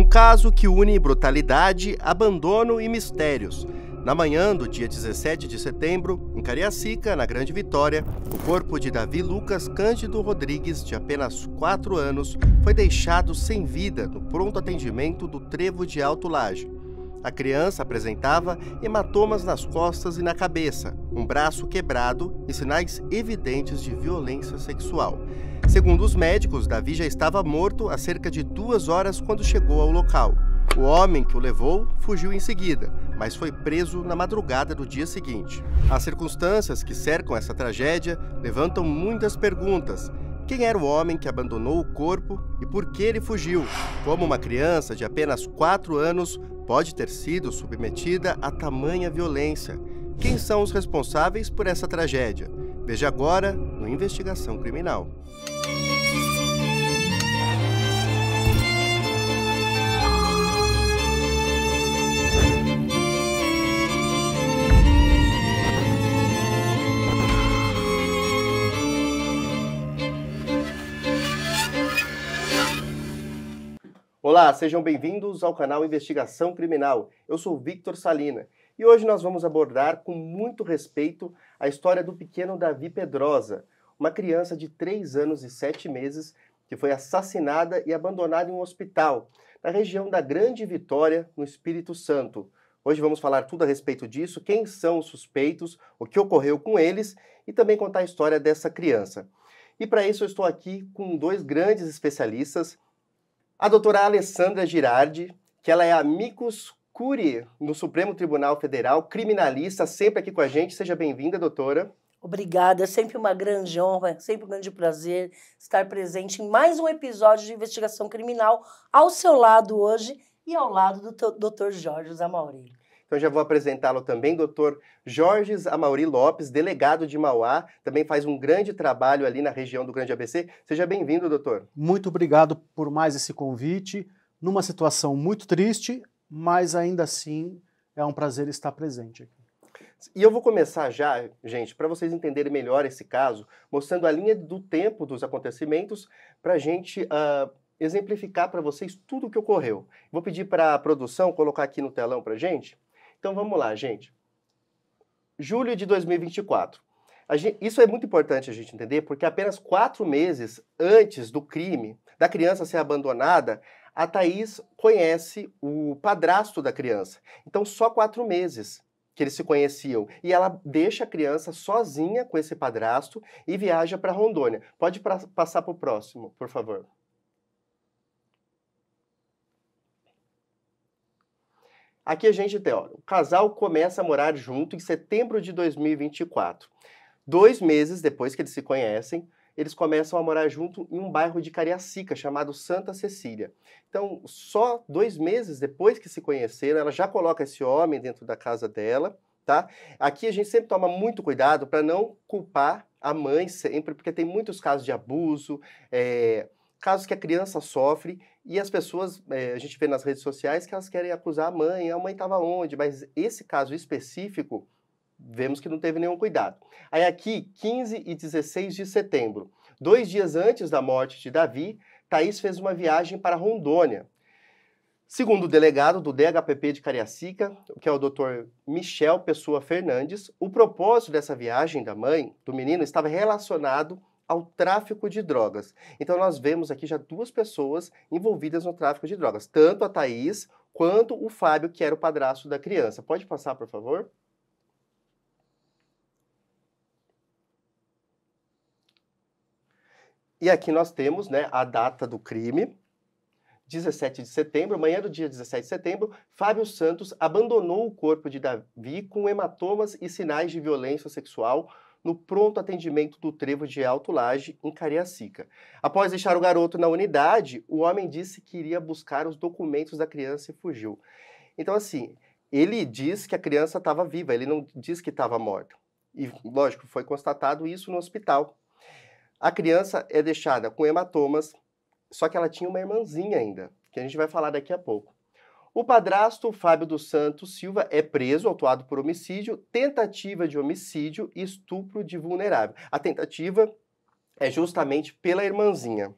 Um caso que une brutalidade, abandono e mistérios. Na manhã do dia 17 de setembro, em Cariacica, na Grande Vitória, o corpo de Davi Lucas Cândido Rodrigues, de apenas 4 anos, foi deixado sem vida no pronto atendimento do Trevo de Alto Laje. A criança apresentava hematomas nas costas e na cabeça, um braço quebrado e sinais evidentes de violência sexual. Segundo os médicos, Davi já estava morto há cerca de 2 horas quando chegou ao local. O homem que o levou fugiu em seguida, mas foi preso na madrugada do dia seguinte. As circunstâncias que cercam essa tragédia levantam muitas perguntas. Quem era o homem que abandonou o corpo e por que ele fugiu? Como uma criança de apenas 4 anos pode ter sido submetida a tamanha violência? Quem são os responsáveis por essa tragédia? Veja agora no Investigação Criminal. Olá, sejam bem-vindos ao canal Investigação Criminal. Eu sou Victor Salina e hoje nós vamos abordar com muito respeito a história do pequeno Davi Pedrosa, uma criança de 3 anos e 7 meses que foi assassinada e abandonada em um hospital na região da Grande Vitória, no Espírito Santo. Hoje vamos falar tudo a respeito disso, quem são os suspeitos, o que ocorreu com eles e também contar a história dessa criança. E para isso eu estou aqui com 2 grandes especialistas. A doutora Alessandra Girardi, que ela é amicus curiae no Supremo Tribunal Federal, criminalista, sempre aqui com a gente. Seja bem-vinda, doutora. Obrigada, é sempre uma grande honra, sempre um grande prazer estar presente em mais um episódio de Investigação Criminal ao seu lado hoje e ao lado do Dr. Jorge Amauri. Então já vou apresentá-lo também, doutor Jorge Amauri Lopes, delegado de Mauá, também faz um grande trabalho ali na região do Grande ABC. Seja bem-vindo, doutor. Muito obrigado por mais esse convite, numa situação muito triste, mas ainda assim é um prazer estar presente aqui. E eu vou começar já, gente, para vocês entenderem melhor esse caso, mostrando a linha do tempo dos acontecimentos, para a gente exemplificar para vocês tudo o que ocorreu. Vou pedir para a produção colocar aqui no telão para a gente. Então vamos lá, gente. Julho de 2024. Isso é muito importante a gente entender, porque apenas 4 meses antes do crime, da criança ser abandonada, a Thaís conhece o padrasto da criança. Então só 4 meses que eles se conheciam. E ela deixa a criança sozinha com esse padrasto e viaja para Rondônia. Pode passar para o próximo, por favor. Aqui a gente tem, o casal começa a morar junto em setembro de 2024. 2 meses depois que eles se conhecem, eles começam a morar junto em um bairro de Cariacica, chamado Santa Cecília. Então, só 2 meses depois que se conheceram, ela já coloca esse homem dentro da casa dela, tá? Aqui a gente sempre toma muito cuidado para não culpar a mãe sempre, porque tem muitos casos de abuso, casos que a criança sofre e as pessoas, a gente vê nas redes sociais que elas querem acusar a mãe estava onde? Mas esse caso específico, vemos que não teve nenhum cuidado. Aí aqui, 15 e 16 de setembro, 2 dias antes da morte de Davi, Thaís fez uma viagem para Rondônia. Segundo o delegado do DHPP de Cariacica, que é o Dr. Michel Pessoa Fernandes, o propósito dessa viagem da mãe, do menino, estava relacionado ao tráfico de drogas. Então nós vemos aqui já 2 pessoas envolvidas no tráfico de drogas, tanto a Thaís quanto o Fábio, que era o padrasto da criança. Pode passar, por favor? E aqui nós temos, a data do crime, 17 de setembro, manhã do dia 17 de setembro, Fábio Santos abandonou o corpo de Davi com hematomas e sinais de violência sexual no pronto atendimento do Trevo de Alto Laje, em Cariacica. Após deixar o garoto na unidade, o homem disse que iria buscar os documentos da criança e fugiu. Então, assim, ele diz que a criança estava viva, ele não diz que estava morta. E, lógico, foi constatado isso no hospital. A criança é deixada com hematomas, só que ela tinha uma irmãzinha ainda, que a gente vai falar daqui a pouco. O padrasto, Fábio dos Santos Silva, é preso, autuado por homicídio, tentativa de homicídio e estupro de vulnerável. A tentativa é justamente pela irmãzinha.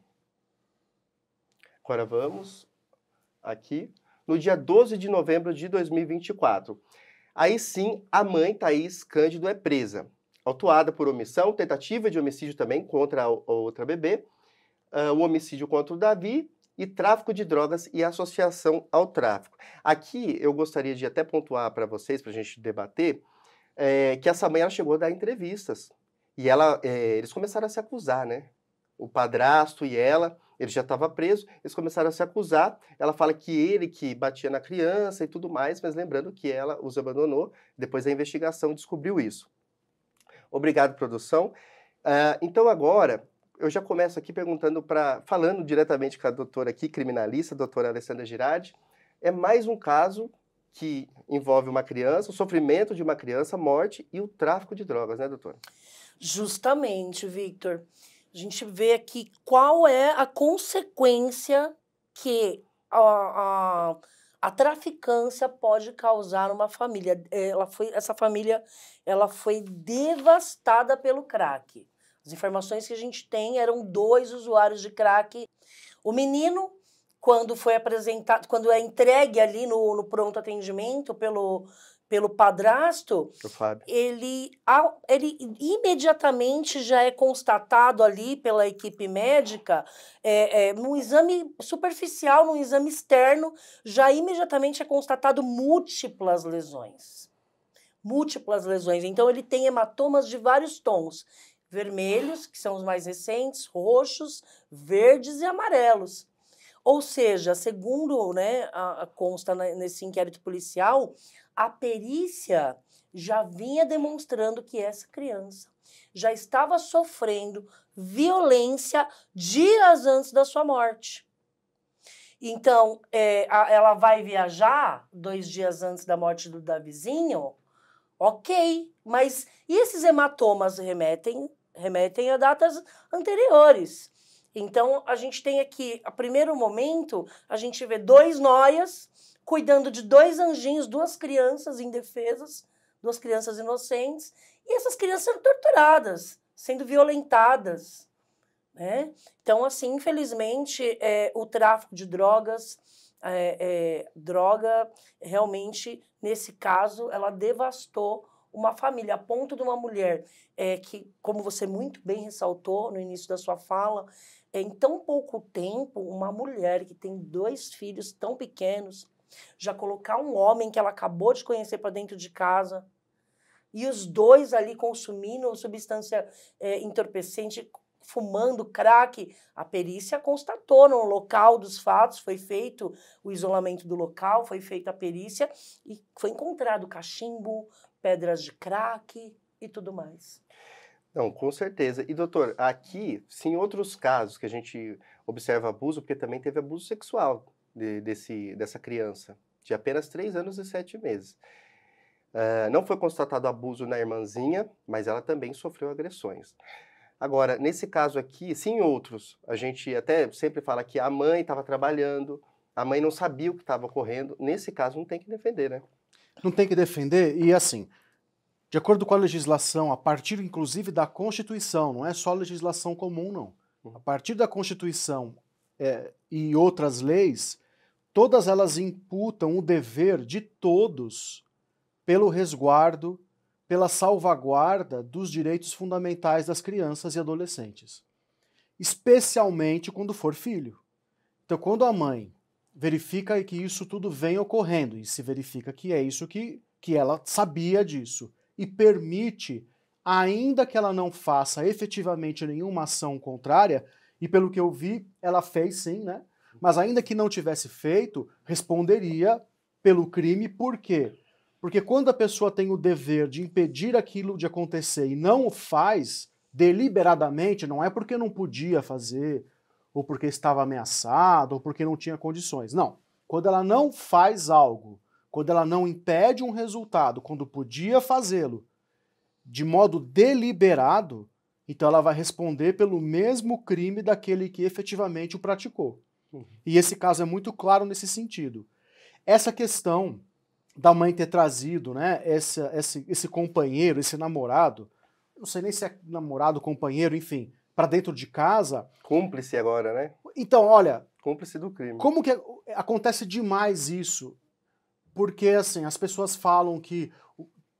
Agora vamos aqui, no dia 12 de novembro de 2024. Aí sim, a mãe, Thaís Cândido, é presa. Autuada por omissão, tentativa de homicídio também contra a outra bebê, o homicídio contra o Davi e tráfico de drogas e associação ao tráfico. Aqui eu gostaria de até pontuar para vocês, para a gente debater, que essa mãe ela chegou a dar entrevistas. E eles começaram a se acusar, né? O padrasto e ela, ele já estava preso, eles começaram a se acusar. Ela fala que ele que batia na criança e tudo mais, mas lembrando que ela os abandonou, depois da investigação descobriu isso. Obrigado, produção. Então agora, eu já começo aqui falando diretamente com a doutora aqui, criminalista, a doutora Alessandra Girardi. É mais um caso que envolve uma criança, o sofrimento de uma criança, morte e o tráfico de drogas, né, doutora? Justamente, Victor. A gente vê aqui qual é a consequência que a traficância pode causar numa família. Essa família ela foi devastada pelo crack. As informações que a gente tem eram 2 usuários de crack. O menino, quando foi apresentado, quando é entregue ali no pronto atendimento pelo padrasto, ele imediatamente já é constatado ali pela equipe médica, num exame superficial, num exame externo, já imediatamente é constatado múltiplas lesões. Múltiplas lesões. Então, ele tem hematomas de vários tons. Vermelhos, que são os mais recentes, roxos, verdes e amarelos. Ou seja, segundo, né, consta nesse inquérito policial, a perícia já vinha demonstrando que essa criança já estava sofrendo violência dias antes da sua morte. Então, ela vai viajar 2 dias antes da morte do Davizinho? Ok, mas e esses hematomas remetem a datas anteriores. Então, a gente tem aqui, a primeiro momento, a gente vê 2 noias cuidando de 2 anjinhos, 2 crianças indefesas, 2 crianças inocentes, e essas crianças sendo torturadas, sendo violentadas, né? Então, assim, infelizmente, o tráfico de drogas, droga, realmente, nesse caso, ela devastou uma família, a ponto de uma mulher que, como você muito bem ressaltou no início da sua fala, em tão pouco tempo, uma mulher que tem 2 filhos tão pequenos, já colocar um homem que ela acabou de conhecer para dentro de casa, e os 2 ali consumindo substância entorpecente, fumando crack, a perícia constatou no local dos fatos, foi feito o isolamento do local, foi feita a perícia e foi encontrado cachimbo, pedras de crack e tudo mais. Não, com certeza. E, doutor, aqui, sim, outros casos que a gente observa abuso, porque também teve abuso sexual dessa criança, de apenas 3 anos e 7 meses. Não foi constatado abuso na irmãzinha, mas ela também sofreu agressões. Agora, nesse caso aqui, sim, outros, a gente até sempre fala que a mãe estava trabalhando, a mãe não sabia o que estava ocorrendo. Nesse caso, não tem que defender, né? Não tem que defender, e assim, de acordo com a legislação, a partir inclusive da Constituição, não é só legislação comum, não. A partir da Constituição e outras leis, todas elas imputam o dever de todos pelo resguardo, pela salvaguarda dos direitos fundamentais das crianças e adolescentes. Especialmente quando for filho. Então, quando a mãe verifica que isso tudo vem ocorrendo, e se verifica que é isso que ela sabia disso, e permite, ainda que ela não faça efetivamente nenhuma ação contrária, e pelo que eu vi, ela fez sim, né? Mas ainda que não tivesse feito, responderia pelo crime. Por quê? Porque quando a pessoa tem o dever de impedir aquilo de acontecer e não o faz deliberadamente, não é porque não podia fazer, ou porque estava ameaçado, ou porque não tinha condições. Não. Quando ela não faz algo, quando ela não impede um resultado, quando podia fazê-lo de modo deliberado, então ela vai responder pelo mesmo crime daquele que efetivamente o praticou. E esse caso é muito claro nesse sentido. Essa questão da mãe ter trazido, né, esse companheiro, esse namorado, não sei nem se é namorado, companheiro, enfim, para dentro de casa. Cúmplice agora, né? Então, olha, Cúmplice do crime. Como que acontece demais isso? Porque, assim, as pessoas falam que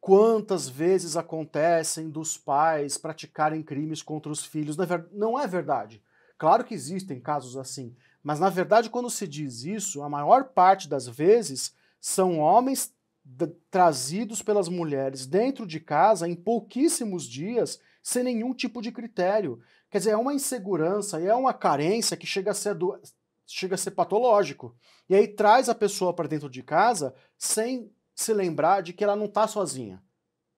quantas vezes acontecem dos pais praticarem crimes contra os filhos. Não é verdade. Claro que existem casos assim, mas na verdade quando se diz isso, a maior parte das vezes são homens trazidos pelas mulheres dentro de casa em pouquíssimos dias, sem nenhum tipo de critério. Quer dizer, é uma insegurança e é uma carência que chega a ser patológico. E aí traz a pessoa para dentro de casa sem se lembrar de que ela não está sozinha.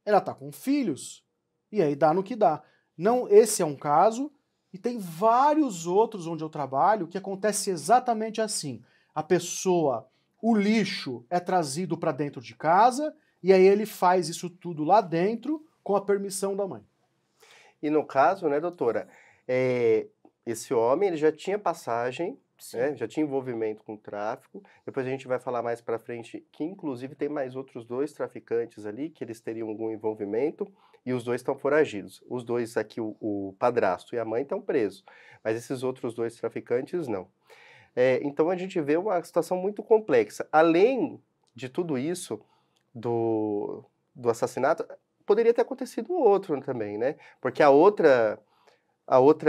Ela está com filhos. E aí dá no que dá. Não, esse é um caso, e tem vários outros onde eu trabalho que acontece exatamente assim. A pessoa, o lixo é trazido para dentro de casa, e aí ele faz isso tudo lá dentro com a permissão da mãe. E no caso, né, doutora, esse homem ele já tinha passagem, né, já tinha envolvimento com o tráfico. Depois a gente vai falar mais para frente que, inclusive, tem mais outros 2 traficantes ali que eles teriam algum envolvimento e os 2 estão foragidos. Os 2 aqui, o padrasto e a mãe, estão presos, mas esses outros 2 traficantes não. Então a gente vê uma situação muito complexa. Além de tudo isso, do assassinato, poderia ter acontecido um outro também, né? Porque a outra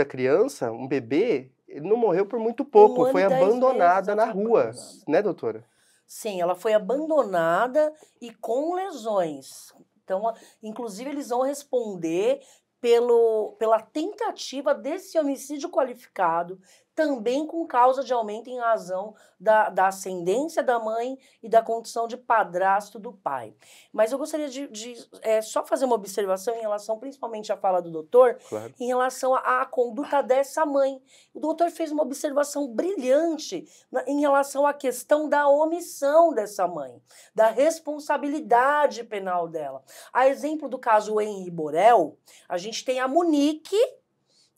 criança, um bebê, ele não morreu por muito pouco, foi abandonada na rua, né, doutora? Sim, ela foi abandonada e com lesões. Então, inclusive, eles vão responder pela tentativa desse homicídio qualificado, também com causa de aumento em razão da ascendência da mãe e da condição de padrasto do pai. Mas eu gostaria de só fazer uma observação em relação, principalmente à fala do doutor, claro, em relação à conduta dessa mãe. O doutor fez uma observação brilhante em relação à questão da omissão dessa mãe, da responsabilidade penal dela. A exemplo do caso Henri Borel, a gente tem a Monique,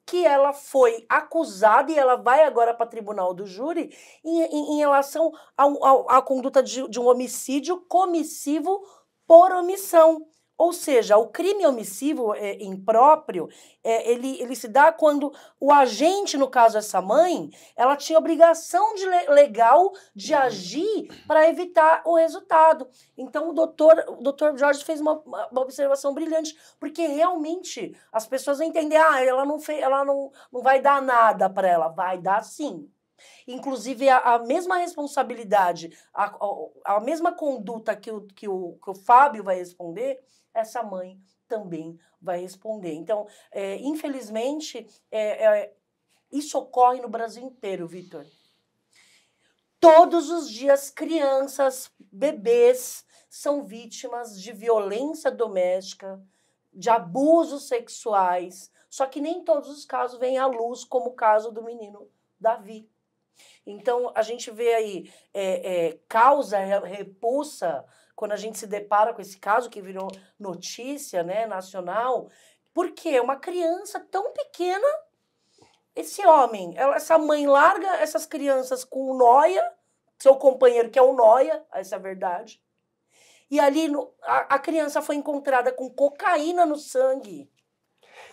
que ela foi acusada e ela vai agora para o tribunal do júri em relação à conduta de um homicídio comissivo por omissão. Ou seja, o crime omissivo impróprio, ele se dá quando o agente, no caso essa mãe, ela tinha obrigação legal de agir para evitar o resultado. Então o doutor Jorge fez uma observação brilhante, porque realmente as pessoas vão entender, ela não vai dar nada para ela, vai dar sim. Inclusive, a mesma responsabilidade, a mesma conduta que o Fábio vai responder, essa mãe também vai responder. Então, infelizmente, isso ocorre no Brasil inteiro, Vitor. Todos os dias, crianças, bebês são vítimas de violência doméstica, de abusos sexuais, só que nem todos os casos vêm à luz, como o caso do menino Davi. Então, a gente vê aí causa, repulsa, quando a gente se depara com esse caso que virou notícia, né, nacional, porque uma criança tão pequena, esse homem, essa mãe larga essas crianças com o Noia, seu companheiro que é o Noia, essa é a verdade, e ali a criança foi encontrada com cocaína no sangue.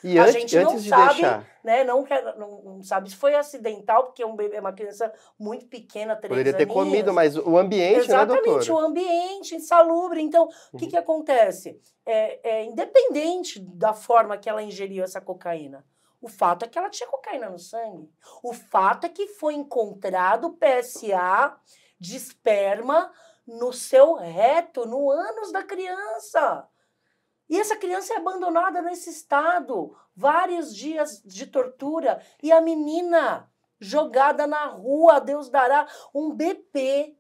E a gente não sabe, né, não sabe se foi acidental, porque é uma criança muito pequena, 3 poderia ter aninhos. Comido, mas o ambiente, exatamente, né, doutora? O ambiente insalubre. Então, o que acontece? Independente da forma que ela ingeriu essa cocaína, o fato é que ela tinha cocaína no sangue. O fato é que foi encontrado PSA de esperma no seu reto, no ânus da criança. E essa criança é abandonada nesse estado, vários dias de tortura, e a menina jogada na rua, Deus dará, um bebê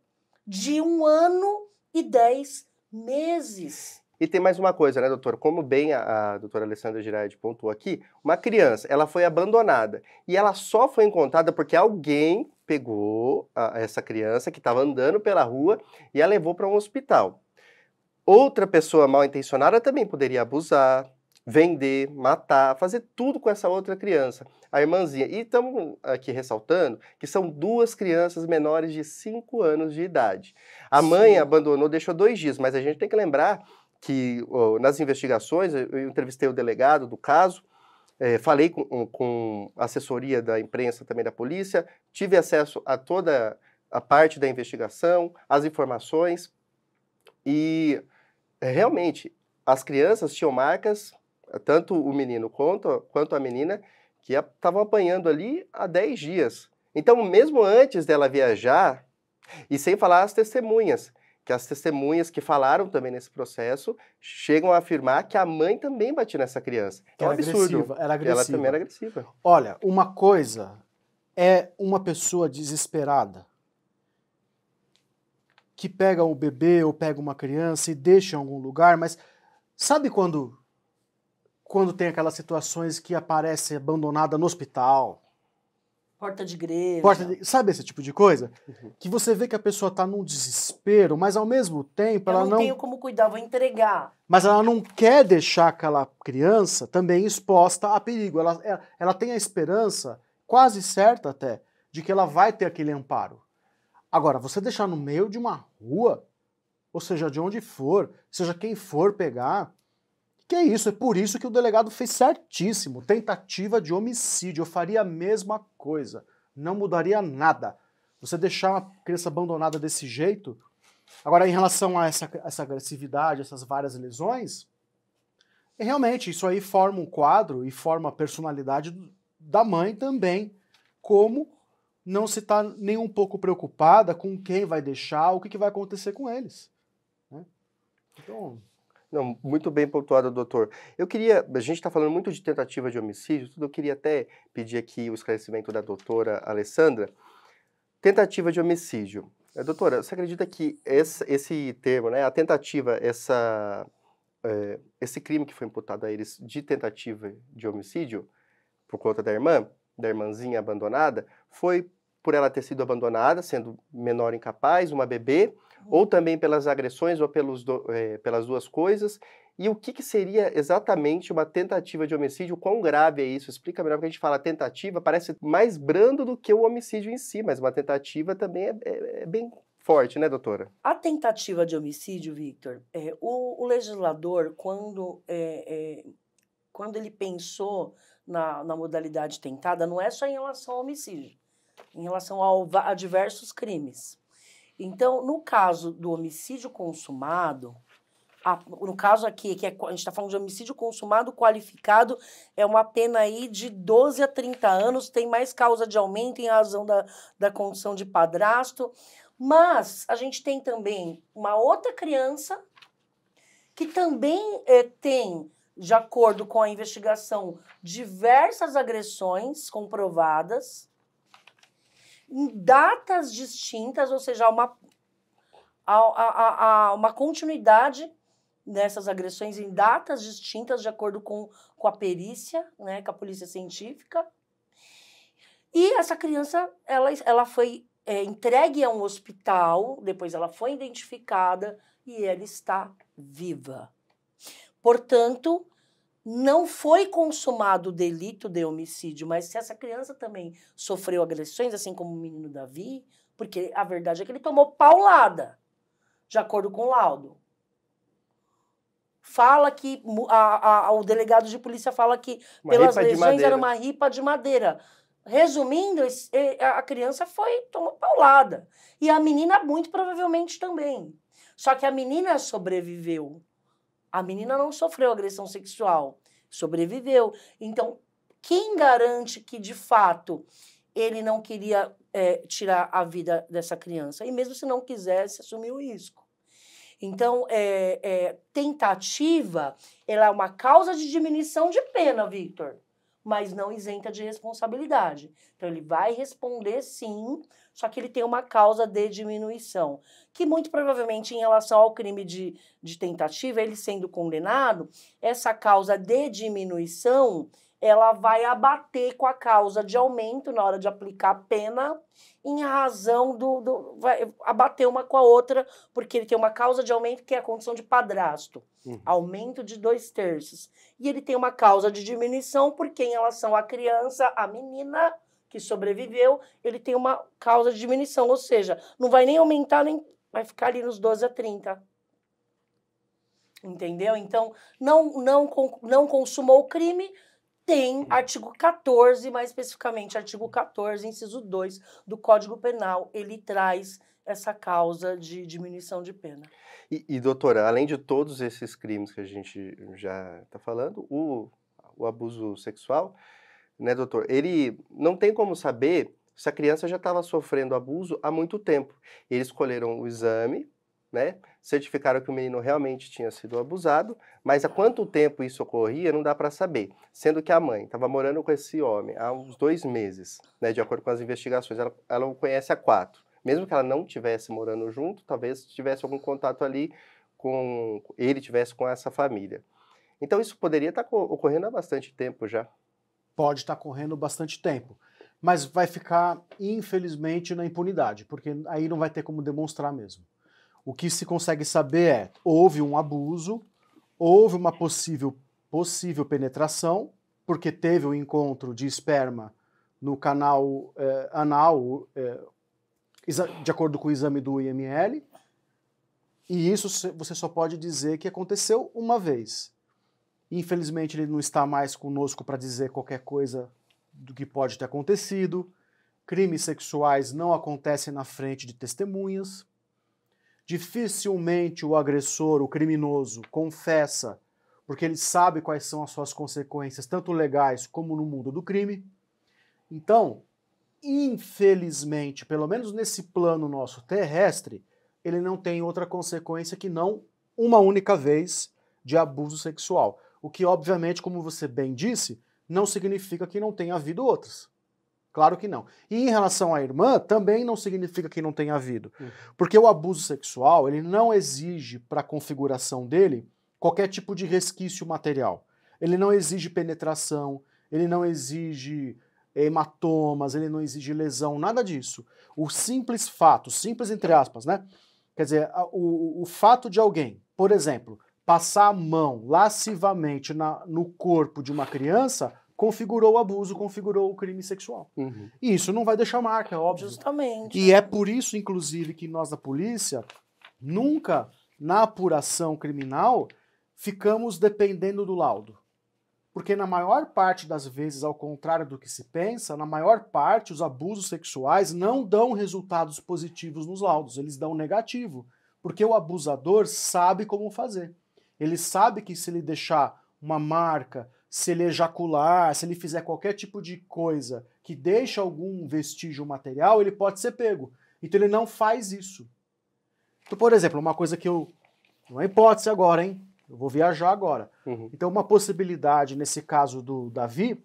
de 1 ano e 10 meses. E tem mais uma coisa, né, doutora? Como bem a doutora Alessandra Girardi pontuou aqui, uma criança, ela foi abandonada, e ela só foi encontrada porque alguém pegou essa criança que estava andando pela rua e a levou para um hospital. Outra pessoa mal intencionada também poderia abusar, vender, matar, fazer tudo com essa outra criança, a irmãzinha. E estamos aqui ressaltando que são 2 crianças menores de 5 anos de idade. A mãe abandonou, deixou 2 dias, mas a gente tem que lembrar que nas investigações, eu entrevistei o delegado do caso, falei com a assessoria da imprensa também da polícia, tive acesso a toda a parte da investigação, as informações, e realmente as crianças tinham marcas, tanto o menino quanto a menina, que estavam apanhando ali há 10 dias. Então, mesmo antes dela viajar, e sem falar as testemunhas, que as testemunhas que falaram também nesse processo chegam a afirmar que a mãe também batia nessa criança. É um absurdo. Era agressiva. Ela também era agressiva. Olha, uma coisa é uma pessoa desesperada que pega o bebê ou pega uma criança e deixa em algum lugar, mas sabe quando tem aquelas situações que aparece abandonada no hospital? Porta de igreja. Sabe esse tipo de coisa? Uhum. Que você vê que a pessoa tá num desespero, mas ao mesmo tempo ela não... Eu não tenho como cuidar, vou entregar. Mas ela não quer deixar aquela criança também exposta a perigo. Ela tem a esperança, quase certa até, de que ela vai ter aquele amparo. Agora, você deixar no meio de uma rua, ou seja, de onde for, seja quem for pegar... Que é isso, é por isso que o delegado fez certíssimo. Tentativa de homicídio, eu faria a mesma coisa. Não mudaria nada. Você deixar uma criança abandonada desse jeito... Agora, em relação a essa agressividade, essas várias lesões, realmente isso aí forma um quadro e forma a personalidade da mãe também. Como não se está nem um pouco preocupada com quem vai deixar, o que vai acontecer com eles. Né? Então... Não, muito bem pontuado, doutor. A gente está falando muito de tentativa de homicídio, eu queria até pedir aqui o esclarecimento da doutora Alessandra. Tentativa de homicídio. Doutora, você acredita que esse termo, né, a tentativa, esse crime que foi imputado a eles de tentativa de homicídio, por conta da irmãzinha abandonada, foi por ela ter sido abandonada, sendo menor incapaz, uma bebê, ou também pelas agressões ou pelas duas coisas? E o que seria exatamente uma tentativa de homicídio? Quão grave é isso? Explica melhor, porque a gente fala tentativa, parece mais brando do que o homicídio em si, mas uma tentativa também é bem forte, né, doutora? A tentativa de homicídio, Victor, o legislador, quando ele pensou na modalidade tentada, não é só em relação ao homicídio, em relação a diversos crimes. Então, no caso do homicídio consumado, no caso aqui, a gente está falando de homicídio consumado qualificado, é uma pena aí de 12 a 30 anos, tem mais causa de aumento em razão da condição de padrasto, mas a gente tem também uma outra criança que também tem, de acordo com a investigação, diversas agressões comprovadas, em datas distintas, ou seja, uma continuidade nessas agressões em datas distintas, de acordo com a perícia, né, com a polícia científica. E essa criança, ela foi entregue a um hospital, depois ela foi identificada e ela está viva. Portanto, não foi consumado o delito de homicídio, mas se essa criança também sofreu agressões, assim como o menino Davi, porque a verdade é que ele tomou paulada, de acordo com o laudo. Fala que, o delegado de polícia fala que pelas lesões era uma ripa de madeira. Resumindo, a criança tomou paulada. E a menina, muito provavelmente, também. Só que a menina sobreviveu. A menina não sofreu agressão sexual, sobreviveu. Então, quem garante que, de fato, ele não queria tirar a vida dessa criança? E mesmo se não quisesse, assumir o risco. Então, tentativa, ela é uma causa de diminuição de pena, Victor, mas não isenta de responsabilidade. Então, ele vai responder sim, só que ele tem uma causa de diminuição, que muito provavelmente, em relação ao crime de tentativa, ele sendo condenado, essa causa de diminuição, ela vai abater com a causa de aumento na hora de aplicar a pena, em razão vai abater uma com a outra, porque ele tem uma causa de aumento que é a condição de padrasto, aumento de 2/3. E ele tem uma causa de diminuição, porque em relação à criança, a menina que sobreviveu, ele tem uma causa de diminuição, ou seja, não vai nem aumentar, nem vai ficar ali nos 12 a 30. Entendeu? Então, não consumou o crime, tem artigo 14, mais especificamente artigo 14, inciso 2 do Código Penal, ele traz essa causa de diminuição de pena. Doutora, além de todos esses crimes que a gente já está falando, o abuso sexual, né, doutor, ele não tem como saber se a criança já estava sofrendo abuso há muito tempo. Eles escolheram o exame, né, certificaram que o menino realmente tinha sido abusado, mas há quanto tempo isso ocorria não dá para saber, sendo que a mãe estava morando com esse homem há uns 2 meses, né, de acordo com as investigações, ela o conhece há 4. Mesmo que ela não estivesse morando junto, talvez tivesse algum contato ali com ele, tivesse com essa família. Então isso poderia estar ocorrendo há bastante tempo já. Pode estar correndo bastante tempo, mas vai ficar, infelizmente, na impunidade, porque aí não vai ter como demonstrar mesmo. O que se consegue saber é, houve um abuso, houve uma possível penetração, porque teve o encontro de esperma no canal anal, de acordo com o exame do IML, e isso você só pode dizer que aconteceu uma vez. Infelizmente ele não está mais conosco para dizer qualquer coisa do que pode ter acontecido. Crimes sexuais não acontecem na frente de testemunhas. Dificilmente o agressor, o criminoso, confessa, porque ele sabe quais são as suas consequências, tanto legais como no mundo do crime. Então, infelizmente, pelo menos nesse plano nosso terrestre, ele não tem outra consequência que não uma única vez de abuso sexual. O que, obviamente, como você bem disse, não significa que não tenha havido outras. Claro que não. E em relação à irmã, também não significa que não tenha havido. Porque o abuso sexual, ele não exige para a configuração dele qualquer tipo de resquício material. Ele não exige penetração, ele não exige hematomas, ele não exige lesão, nada disso. O simples fato, simples entre aspas, né? Quer dizer, o fato de alguém, por exemplo, passar a mão lascivamente no corpo de uma criança configurou o abuso, configurou o crime sexual. E isso não vai deixar marca, é óbvio. Justamente. E é por isso, inclusive, que nós da polícia nunca, na apuração criminal, ficamos dependendo do laudo. Porque na maior parte das vezes, ao contrário do que se pensa, na maior parte os abusos sexuais não dão resultados positivos nos laudos, eles dão negativo. Porque o abusador sabe como fazer. Ele sabe que se ele deixar uma marca, se ele ejacular, se ele fizer qualquer tipo de coisa que deixa algum vestígio material, ele pode ser pego. Então ele não faz isso. Então, por exemplo, uma coisa que uma hipótese agora, hein? Eu vou viajar agora. Então uma possibilidade, nesse caso do Davi,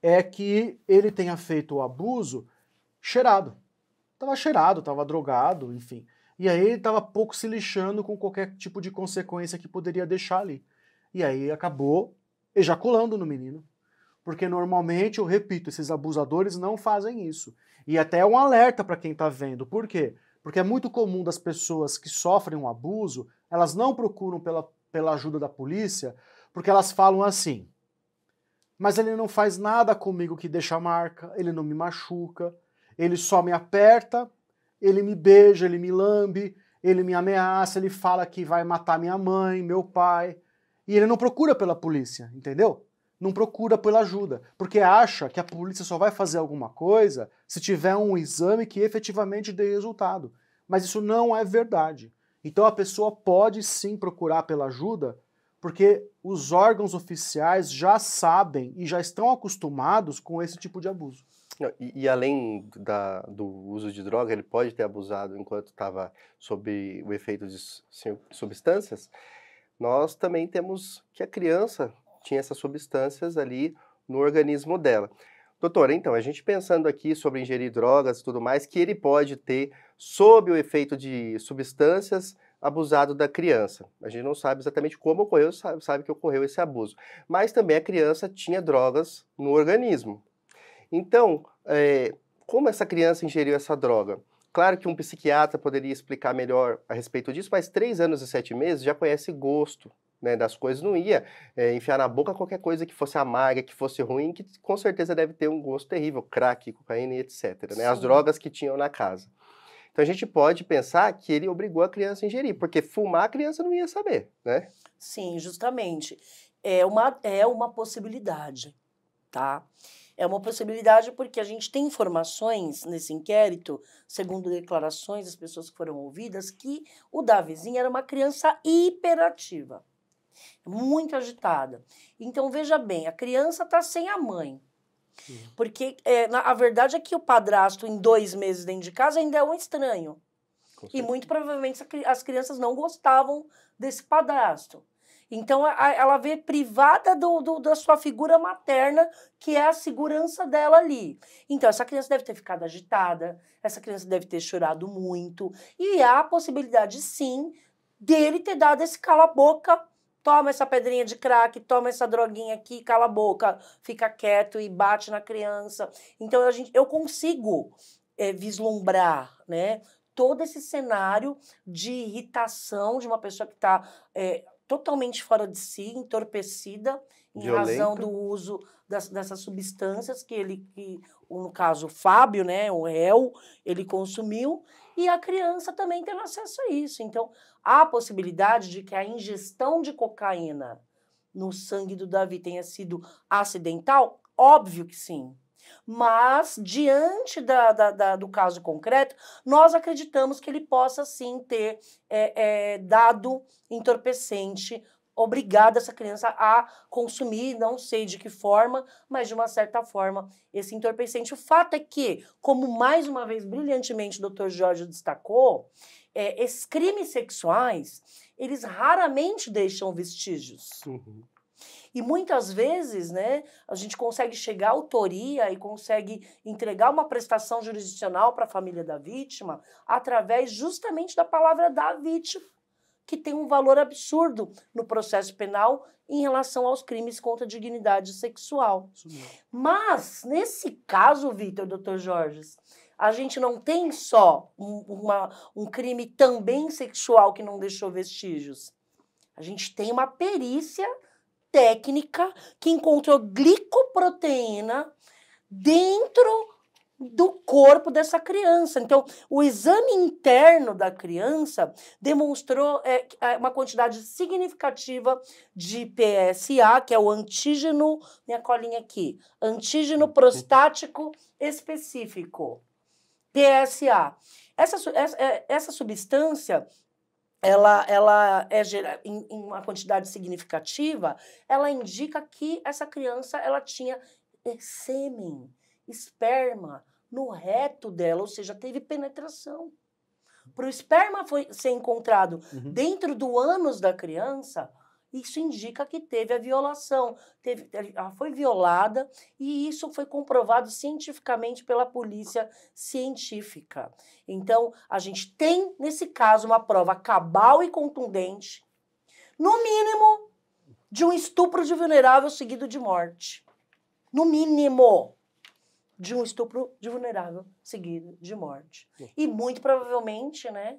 é que ele tenha feito o abuso cheirado. Estava cheirado, estava drogado, enfim. E aí ele estava pouco se lixando com qualquer tipo de consequência que poderia deixar ali. E aí acabou ejaculando no menino. Porque normalmente, eu repito, esses abusadores não fazem isso. E até é um alerta para quem está vendo. Por quê? Porque é muito comum das pessoas que sofrem um abuso, elas não procuram pela ajuda da polícia, porque elas falam assim, mas ele não faz nada comigo que deixa marca, ele não me machuca, ele só me aperta, ele me beija, ele me lambe, ele me ameaça, ele fala que vai matar minha mãe, meu pai. E ele não procura pela polícia, entendeu? Não procura pela ajuda, porque acha que a polícia só vai fazer alguma coisa se tiver um exame que efetivamente dê resultado. Mas isso não é verdade. Então a pessoa pode sim procurar pela ajuda, porque os órgãos oficiais já sabem e já estão acostumados com esse tipo de abuso. E além do uso de droga, ele pode ter abusado enquanto estava sob o efeito de substâncias, nós também temos que a criança tinha essas substâncias ali no organismo dela. Doutora, então, a gente pensando aqui sobre ingerir drogas e tudo mais, que ele pode ter, sob o efeito de substâncias, abusado da criança. A gente não sabe exatamente como ocorreu, sabe que ocorreu esse abuso. Mas também a criança tinha drogas no organismo. Então, como essa criança ingeriu essa droga? Claro que um psiquiatra poderia explicar melhor a respeito disso, mas 3 anos e 7 meses já conhece gosto, né, das coisas, não ia enfiar na boca qualquer coisa que fosse amarga, que fosse ruim, que com certeza deve ter um gosto terrível, crack, cocaína e etc. Né, as drogas que tinham na casa. Então a gente pode pensar que ele obrigou a criança a ingerir, porque fumar a criança não ia saber, né? Sim, justamente. É uma possibilidade. tá? É uma possibilidade porque a gente tem informações nesse inquérito, segundo declarações das pessoas que foram ouvidas, que o Davizinho era uma criança hiperativa, muito agitada. Então, veja bem, a criança está sem a mãe. Porque a verdade é que o padrasto, em 2 meses dentro de casa, ainda é um estranho. E muito provavelmente as crianças não gostavam desse padrasto. Então, ela vê privada da sua figura materna, que é a segurança dela ali. Então, essa criança deve ter ficado agitada, essa criança deve ter chorado muito. E há a possibilidade, sim, dele ter dado esse cala-boca, toma essa pedrinha de crack, toma essa droguinha aqui, cala a boca, fica quieto e bate na criança. Então, eu consigo vislumbrar, né, todo esse cenário de irritação de uma pessoa que está totalmente fora de si, entorpecida, em razão do uso dessas substâncias que no caso, o Fábio, né, o réu, ele consumiu, e a criança também teve acesso a isso. Então, há a possibilidade de que a ingestão de cocaína no sangue do Davi tenha sido acidental? Óbvio que sim. Mas, diante do caso concreto, nós acreditamos que ele possa, sim, ter dado entorpecente, obrigado essa criança a consumir, não sei de que forma, mas de uma certa forma, esse entorpecente. O fato é que, como mais uma vez brilhantemente o Dr. Jorge destacou, esses crimes sexuais, eles raramente deixam vestígios. Uhum. E muitas vezes, né, a gente consegue chegar à autoria e consegue entregar uma prestação jurisdicional para a família da vítima através justamente da palavra da vítima, que tem um valor absurdo no processo penal em relação aos crimes contra a dignidade sexual. Mas, nesse caso, Vitor, Dr. Jorge, a gente não tem só um crime também sexual que não deixou vestígios. A gente tem uma perícia técnica que encontrou glicoproteína dentro do corpo dessa criança. Então, o exame interno da criança demonstrou uma quantidade significativa de PSA, que é o antígeno, minha colinha aqui, antígeno prostático específico, PSA. Essa substância, ela em uma quantidade significativa, ela indica que essa criança ela tinha sêmen, esperma no reto dela, ou seja, teve penetração. Para o esperma ser encontrado dentro do ânus da criança, isso indica que teve a violação. Ela foi violada e isso foi comprovado cientificamente pela polícia científica. Então, a gente tem, nesse caso, uma prova cabal e contundente, no mínimo, de um estupro de vulnerável seguido de morte. No mínimo, de um estupro de vulnerável seguido de morte. E muito provavelmente, né,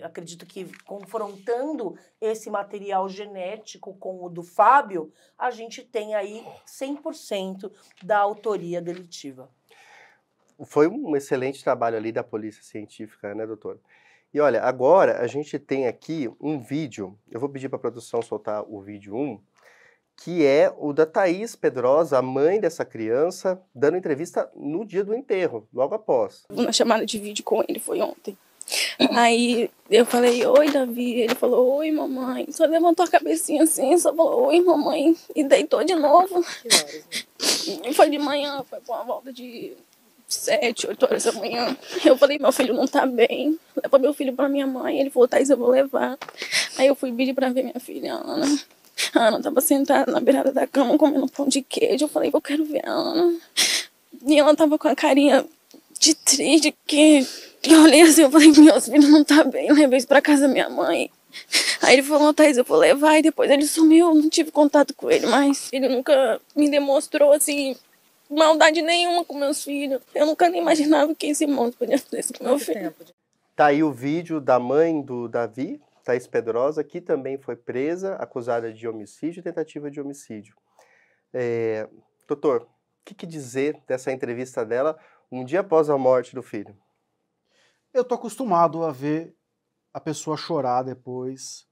acredito que confrontando esse material genético com o do Fábio, a gente tem aí 100% da autoria delitiva. Foi um excelente trabalho ali da polícia científica, né, doutor? E olha, agora a gente tem aqui um vídeo, eu vou pedir para a produção soltar o vídeo 1, que é o da Thaís Pedrosa, a mãe dessa criança, dando entrevista no dia do enterro, logo após. Uma chamada de vídeo com ele foi ontem. Aí eu falei, oi, Davi. Ele falou, oi, mamãe. Só levantou a cabecinha assim, só falou, oi, mamãe. E deitou de novo. E foi de manhã, foi com uma volta de 7, 8 horas da manhã. Eu falei, meu filho não tá bem. Leva meu filho pra minha mãe. Ele falou, Thaís, eu vou levar. Aí eu fui pedir pra ver minha filha, Ana. A Ana tava sentada na beirada da cama comendo pão de queijo. Eu falei, eu quero ver a Ana. E ela tava com a carinha de triste, que eu olhei assim, eu falei, meus filhos não tá bem, eu levei isso pra casa da minha mãe. Aí ele falou, Thaís, eu vou levar, e depois ele sumiu, não tive contato com ele, mas ele nunca me demonstrou, assim, maldade nenhuma com meus filhos. Eu nunca nem imaginava que esse irmão podia fazer isso com meu filho. Tá aí o vídeo da mãe do Davi, Thaís Pedrosa, que também foi presa, acusada de homicídio e tentativa de homicídio. Doutor, o que dizer dessa entrevista dela um dia após a morte do filho? Eu tô acostumado a ver a pessoa chorar depois,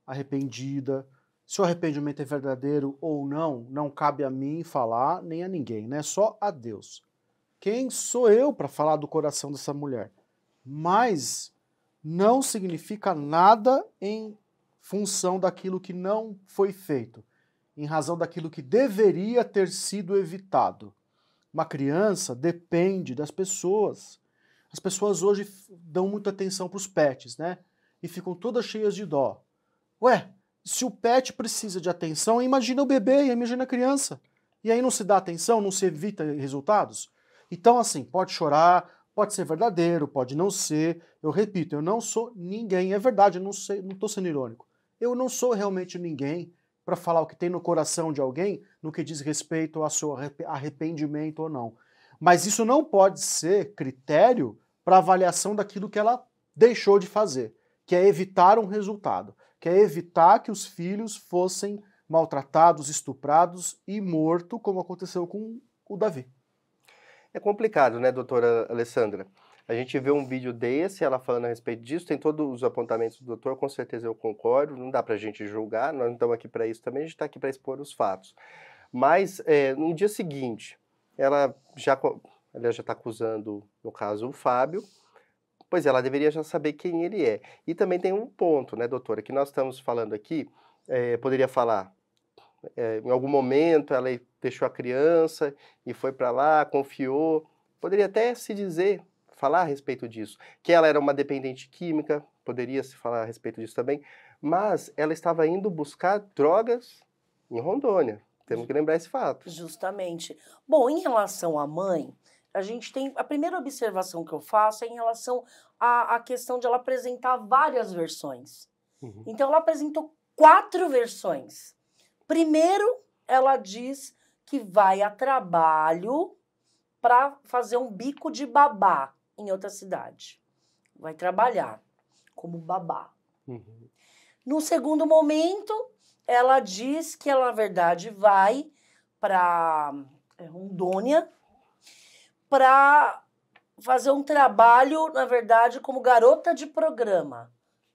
arrependida, Se o arrependimento é verdadeiro ou não, não cabe a mim falar, nem a ninguém, né? Só a Deus. Quem sou eu para falar do coração dessa mulher? Mas não significa nada em função daquilo que não foi feito, em razão daquilo que deveria ter sido evitado. Uma criança depende das pessoas. As pessoas hoje dão muita atenção para os pets, né? E ficam todas cheias de dó. Ué, se o pet precisa de atenção, imagina o bebê, imagina a criança. E aí não se dá atenção, não se evita resultados? Então, assim, pode chorar, pode ser verdadeiro, pode não ser. Eu repito, eu não sou ninguém. É verdade, eu não estou sendo irônico. Eu não sou realmente ninguém para falar o que tem no coração de alguém no que diz respeito ao seu arrependimento ou não. Mas isso não pode ser critério para avaliação daquilo que ela deixou de fazer, que é evitar um resultado, que é evitar que os filhos fossem maltratados, estuprados e mortos, como aconteceu com o Davi. É complicado, né, doutora Alessandra? A gente vê um vídeo desse, ela falando a respeito disso, tem todos os apontamentos do doutor, com certeza eu concordo, não dá pra gente julgar, nós não estamos aqui para isso também, a gente está aqui para expor os fatos. Mas, no dia seguinte, ela já está acusando, no caso, o Fábio, pois ela deveria já saber quem ele é. E também tem um ponto, né, doutora, que nós estamos falando aqui, poderia falar, em algum momento ela deixou a criança e foi para lá, confiou, poderia até se dizer, falar a respeito disso, que ela era uma dependente química, poderia se falar a respeito disso também, mas ela estava indo buscar drogas em Rondônia. Temos que lembrar esse fato. Justamente. Bom, em relação à mãe, a gente tem... A primeira observação que eu faço é em relação à questão de ela apresentar várias versões. Uhum. Então, ela apresentou 4 versões. Primeiro, ela diz que vai a trabalho para fazer um bico de babá em outra cidade. Vai trabalhar como babá. Uhum. No segundo momento, ela diz que ela, na verdade, vai para Rondônia para fazer um trabalho, na verdade, como garota de programa.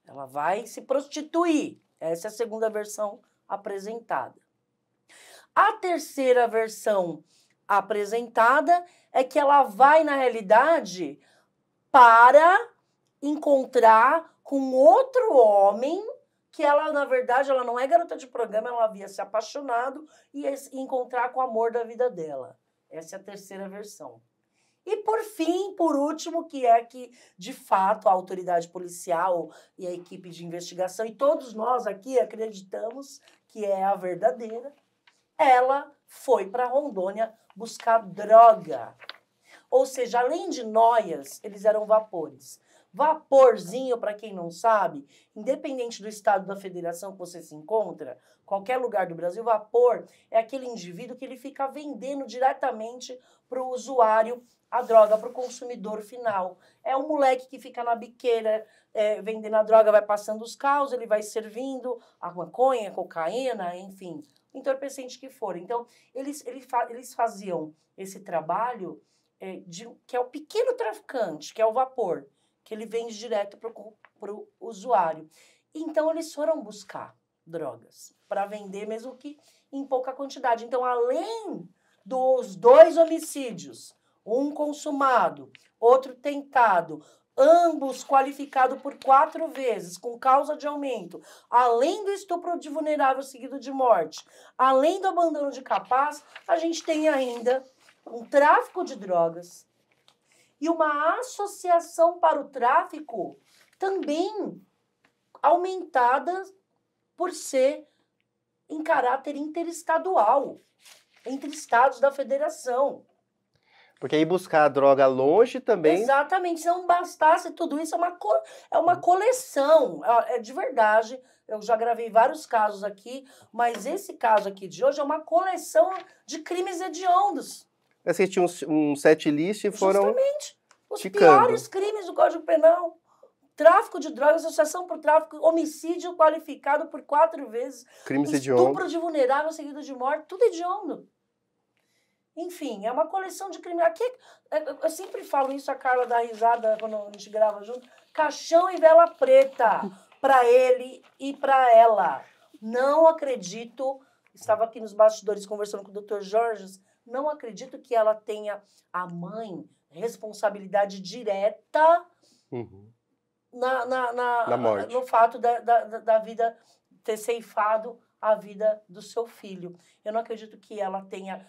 Ela vai se prostituir. Essa é a segunda versão apresentada. A terceira versão apresentada é que ela vai, na realidade, para encontrar com outro homem que ela, na verdade, ela não é garota de programa, ela havia se apaixonado e encontrar com o amor da vida dela. Essa é a terceira versão. E, por fim, por último, que é que, de fato, a autoridade policial e a equipe de investigação, e todos nós aqui acreditamos que é a verdadeira, ela foi para Rondônia buscar droga. Ou seja, além de noias, eles eram vapores. Vaporzinho, para quem não sabe, independente do estado da federação que você se encontra, qualquer lugar do Brasil, vapor é aquele indivíduo que ele fica vendendo diretamente para o usuário a droga, para o consumidor final. É o moleque que fica na biqueira vendendo a droga, vai passando os carros, ele vai servindo a maconha, a cocaína, enfim, o entorpecente que for. Então, eles faziam esse trabalho que é o pequeno traficante, que é o vapor, que ele vende direto para o usuário. Então, eles foram buscar drogas para vender, mesmo que em pouca quantidade. Então, além dos 2 homicídios, um consumado, outro tentado, ambos qualificados por 4 vezes, com causa de aumento, além do estupro de vulnerável seguido de morte, além do abandono de capaz, a gente tem ainda um tráfico de drogas e uma associação para o tráfico também aumentada por ser em caráter interestadual, entre estados da federação. Porque aí buscar a droga longe também... Exatamente, se não bastasse tudo isso, é uma coleção, de verdade. Eu já gravei vários casos aqui, mas esse caso aqui de hoje é uma coleção de crimes hediondos. Assim, tinha um set list e foram... Justamente, os ticando. piores crimes do Código Penal. Tráfico de drogas, associação por tráfico, homicídio qualificado por 4 vezes, Crimes hediondos. estupro de vulnerável seguido de morte, tudo hediondo. Enfim, é uma coleção de crimes. Aqui, eu sempre falo isso, a Carla dá risada quando a gente grava junto, caixão e vela preta para ele e para ela. Não acredito, estava aqui nos bastidores conversando com o Dr. Jorge, não acredito que ela tenha, a mãe, responsabilidade direta Na morte. no fato da vida ter ceifado a vida do seu filho. Eu não acredito que ela tenha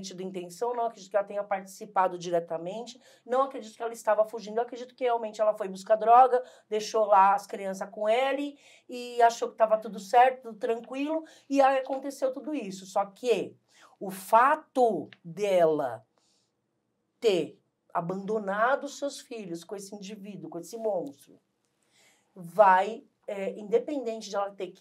tido intenção, não acredito que ela tenha participado diretamente, não acredito que ela estava fugindo, eu acredito que realmente ela foi buscar droga, deixou lá as crianças com ele e achou que estava tudo certo, tudo tranquilo, e aí aconteceu tudo isso. Só que o fato dela ter abandonado os seus filhos com esse indivíduo, com esse monstro, vai, independente de ela ter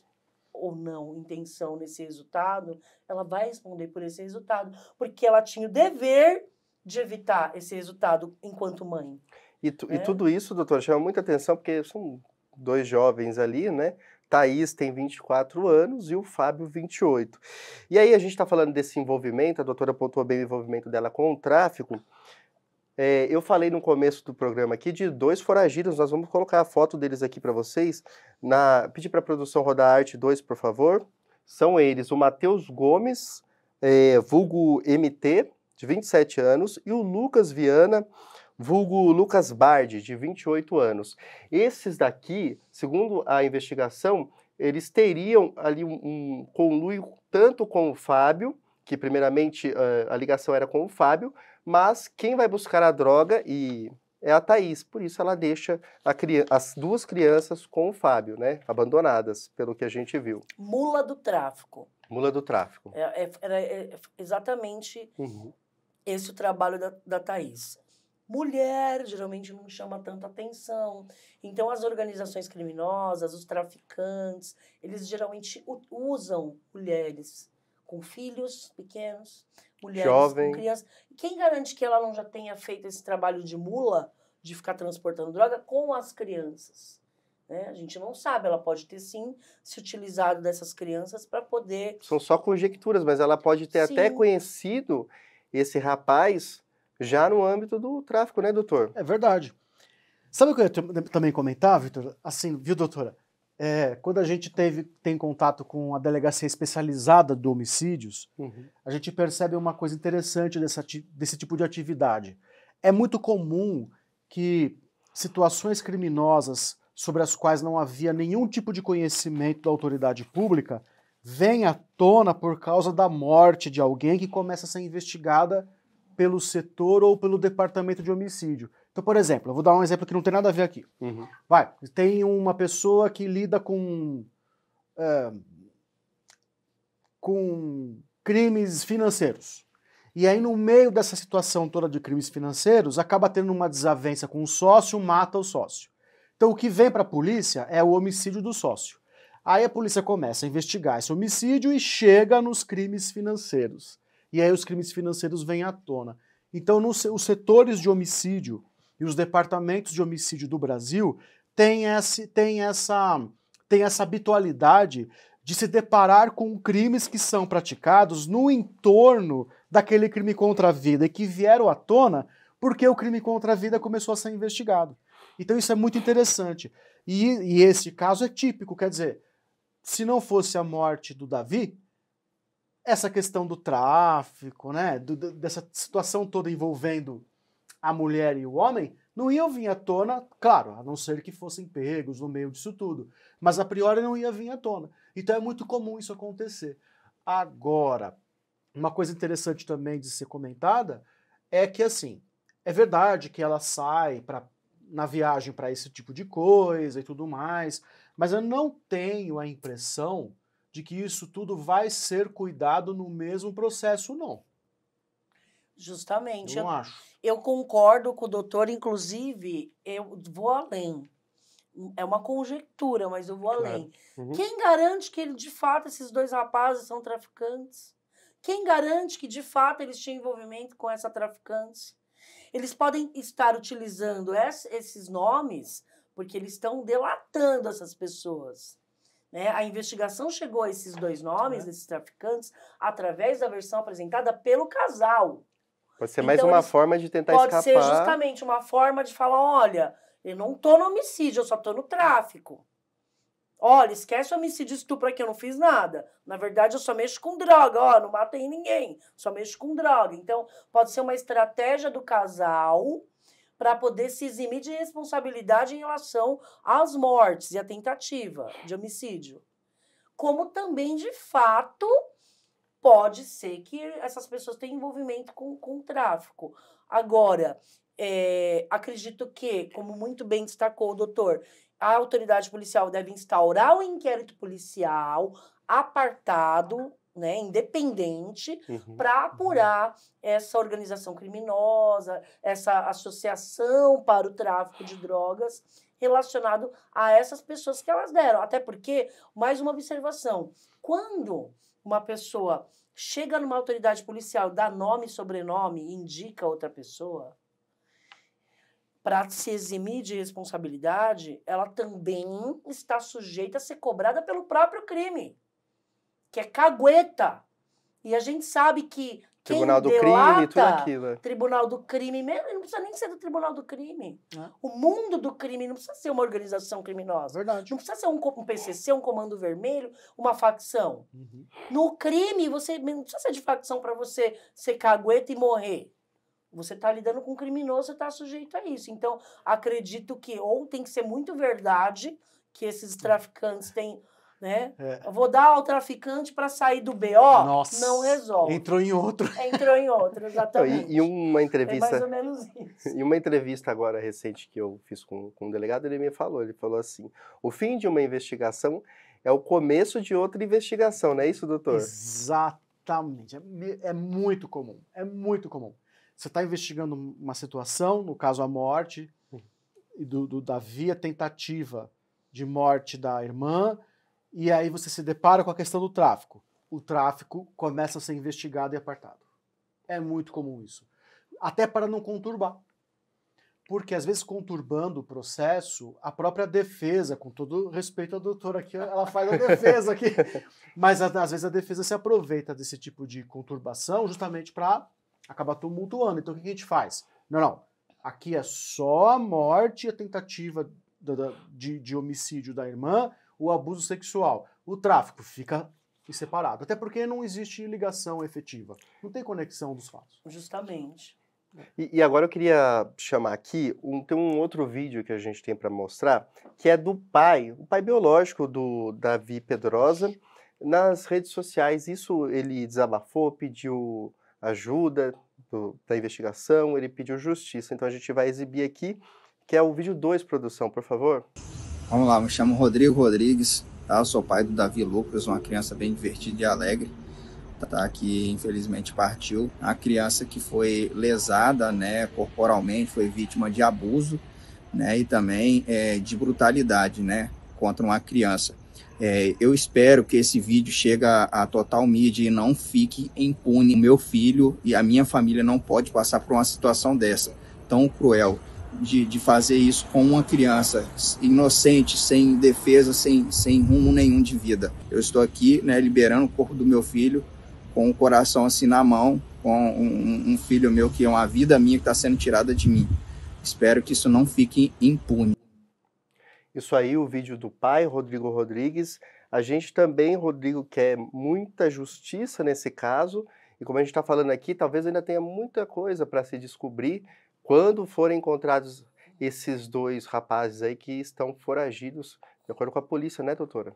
ou não intenção nesse resultado, ela vai responder por esse resultado, porque ela tinha o dever de evitar esse resultado enquanto mãe. E tudo isso, doutor, chama muita atenção, porque são 2 jovens ali, né? Thaís tem 24 anos e o Fábio 28. E aí a gente está falando desse envolvimento, a doutora pontuou bem o envolvimento dela com o tráfico. Eu falei no começo do programa aqui de 2 foragidos, nós vamos colocar a foto deles aqui para vocês. Pedir para a produção rodar a arte 2, por favor. São eles o Matheus Gomes, vulgo MT, de 27 anos, e o Lucas Viana, vulgo Lucas Bardi, de 28 anos. Esses daqui, segundo a investigação, eles teriam ali um conluio tanto com o Fábio, que primeiramente a ligação era com o Fábio, mas quem vai buscar a droga é a Thaís, por isso ela deixa as 2 crianças com o Fábio, né, abandonadas, pelo que a gente viu. Mula do tráfico. Mula do tráfico. Era exatamente esse o trabalho da Thaís. Mulher geralmente não chama tanta atenção, então as organizações criminosas, os traficantes, eles geralmente usam mulheres com filhos pequenos, mulheres jovem, com crianças. Quem garante que ela não já tenha feito esse trabalho de mula, de ficar transportando droga com as crianças? Né? A gente não sabe, ela pode ter sim se utilizado dessas crianças para poder... São só conjecturas, mas ela pode ter até conhecido esse rapaz já no âmbito do tráfico, né, doutor? É verdade. Sabe o que eu ia também comentar, Vitor? Assim, viu, doutora? Quando a gente tem contato com a delegacia especializada de homicídios, a gente percebe uma coisa interessante desse tipo de atividade. É muito comum que situações criminosas sobre as quais não havia nenhum tipo de conhecimento da autoridade pública venham à tona por causa da morte de alguém que começa a ser investigada pelo setor ou pelo departamento de homicídio. Então, por exemplo, eu vou dar um exemplo que não tem nada a ver aqui. Tem uma pessoa que lida com crimes financeiros. E aí, no meio dessa situação toda de crimes financeiros, acaba tendo uma desavença com o sócio, mata o sócio. Então, o que vem para a polícia é o homicídio do sócio. Aí a polícia começa a investigar esse homicídio e chega nos crimes financeiros. E aí os crimes financeiros vêm à tona. Então, os setores de homicídio e os departamentos de homicídio do Brasil têm essa habitualidade de se deparar com crimes que são praticados no entorno daquele crime contra a vida e que vieram à tona porque o crime contra a vida começou a ser investigado. Então isso é muito interessante. E esse caso é típico, quer dizer, se não fosse a morte do Davi, essa questão do tráfico, né, dessa situação toda envolvendo a mulher e o homem, não iam vir à tona, claro, a não ser que fossem pegos no meio disso tudo, mas a priori não ia vir à tona. Então é muito comum isso acontecer. Agora, uma coisa interessante também de ser comentada é que, assim, é verdade que ela sai na viagem para esse tipo de coisa e tudo mais, mas eu não tenho a impressão de que isso tudo vai ser cuidado no mesmo processo, não. Justamente. Eu não acho. Eu concordo com o doutor, inclusive, eu vou além. É uma conjectura, mas eu vou além. Quem garante que de fato esses 2 rapazes são traficantes? Quem garante que de fato eles tinham envolvimento com essa traficante? Eles podem estar utilizando esses nomes porque eles estão delatando essas pessoas. Né? A investigação chegou a esses 2 nomes, desses traficantes, através da versão apresentada pelo casal. Pode ser mais uma forma de tentar escapar. Pode ser justamente uma forma de falar, olha, eu não estou no homicídio, eu só estou no tráfico. Olha, esquece o homicídio e estupro aqui, eu não fiz nada. Na verdade, eu só mexo com droga, ó, não matei ninguém, só mexo com droga. Então, pode ser uma estratégia do casal para poder se eximir de responsabilidade em relação às mortes e à tentativa de homicídio. Como também, de fato, pode ser que essas pessoas tenham envolvimento com o tráfico. Agora, acredito que, como muito bem destacou o doutor, a autoridade policial deve instaurar um inquérito policial apartado, né, independente, para apurar essa organização criminosa, essa associação para o tráfico de drogas relacionado a essas pessoas que elas deram. Até porque, mais uma observação, quando uma pessoa chega numa autoridade policial, dá nome e sobrenome e indica outra pessoa, para se eximir de responsabilidade, ela também está sujeita a ser cobrada pelo próprio crime, que é cagueta. E a gente sabe que Tribunal do crime, tudo aquilo. Tribunal do crime, não precisa nem ser do Tribunal do crime. O mundo do crime não precisa ser uma organização criminosa. Verdade. Não precisa ser um PCC, um comando vermelho, uma facção. No crime, você não precisa ser de facção para você ser cagueta e morrer. Você está lidando com um criminoso, você está sujeito a isso. Então, acredito que ou tem que ser muito verdade que esses traficantes têm, né? Eu vou dar ao traficante para sair do BO, Nossa, não resolve. Entrou em outro. Entrou em outro, exatamente. E uma entrevista... É mais ou menos isso. E uma entrevista agora recente que eu fiz com um delegado, ele falou assim, o fim de uma investigação é o começo de outra investigação, não é isso, doutor? Exatamente. É muito comum. É muito comum. Você está investigando uma situação, no caso a morte da via tentativa de morte da irmã, e aí você se depara com a questão do tráfico. O tráfico começa a ser investigado e apartado. É muito comum isso. Até para não conturbar. Porque, às vezes, conturbando o processo, a própria defesa, com todo respeito à doutora aqui, ela faz a defesa aqui. Mas, às vezes, a defesa se aproveita desse tipo de conturbação justamente para acabar tumultuando. Então, o que a gente faz? Não. Aqui é só a morte e a tentativa de homicídio da irmã, o abuso sexual. O tráfico fica separado. Até porque não existe ligação efetiva. Não tem conexão dos fatos. Justamente. E agora eu queria chamar aqui, tem um outro vídeo que a gente tem para mostrar, que é do pai, o pai biológico do Davi Pedrosa, nas redes sociais. Isso ele desabafou, pediu ajuda da investigação, ele pediu justiça. Então a gente vai exibir aqui, que é o vídeo 2, produção, por favor. Vamos lá, me chamo Rodrigo Rodrigues, tá? Eu sou pai do Davi Lucas, uma criança bem divertida e alegre, tá? Que infelizmente partiu. A criança que foi lesada, né, corporalmente, foi vítima de abuso, né, e também de brutalidade, né, contra uma criança. Eu espero que esse vídeo chegue à total mídia e não fique impune. O meu filho e a minha família não pode passar por uma situação dessa, tão cruel, de fazer isso com uma criança inocente, sem defesa, sem rumo nenhum de vida. Eu estou aqui, né, liberando o corpo do meu filho, com o coração assim na mão, com um filho meu que é uma vida minha que está sendo tirada de mim. Espero que isso não fique impune. Isso aí, o vídeo do pai, Rodrigo Rodrigues. A gente também, Rodrigo, quer muita justiça nesse caso. E como a gente está falando aqui, talvez ainda tenha muita coisa para se descobrir quando forem encontrados esses dois rapazes aí que estão foragidos, de acordo com a polícia, né, doutora?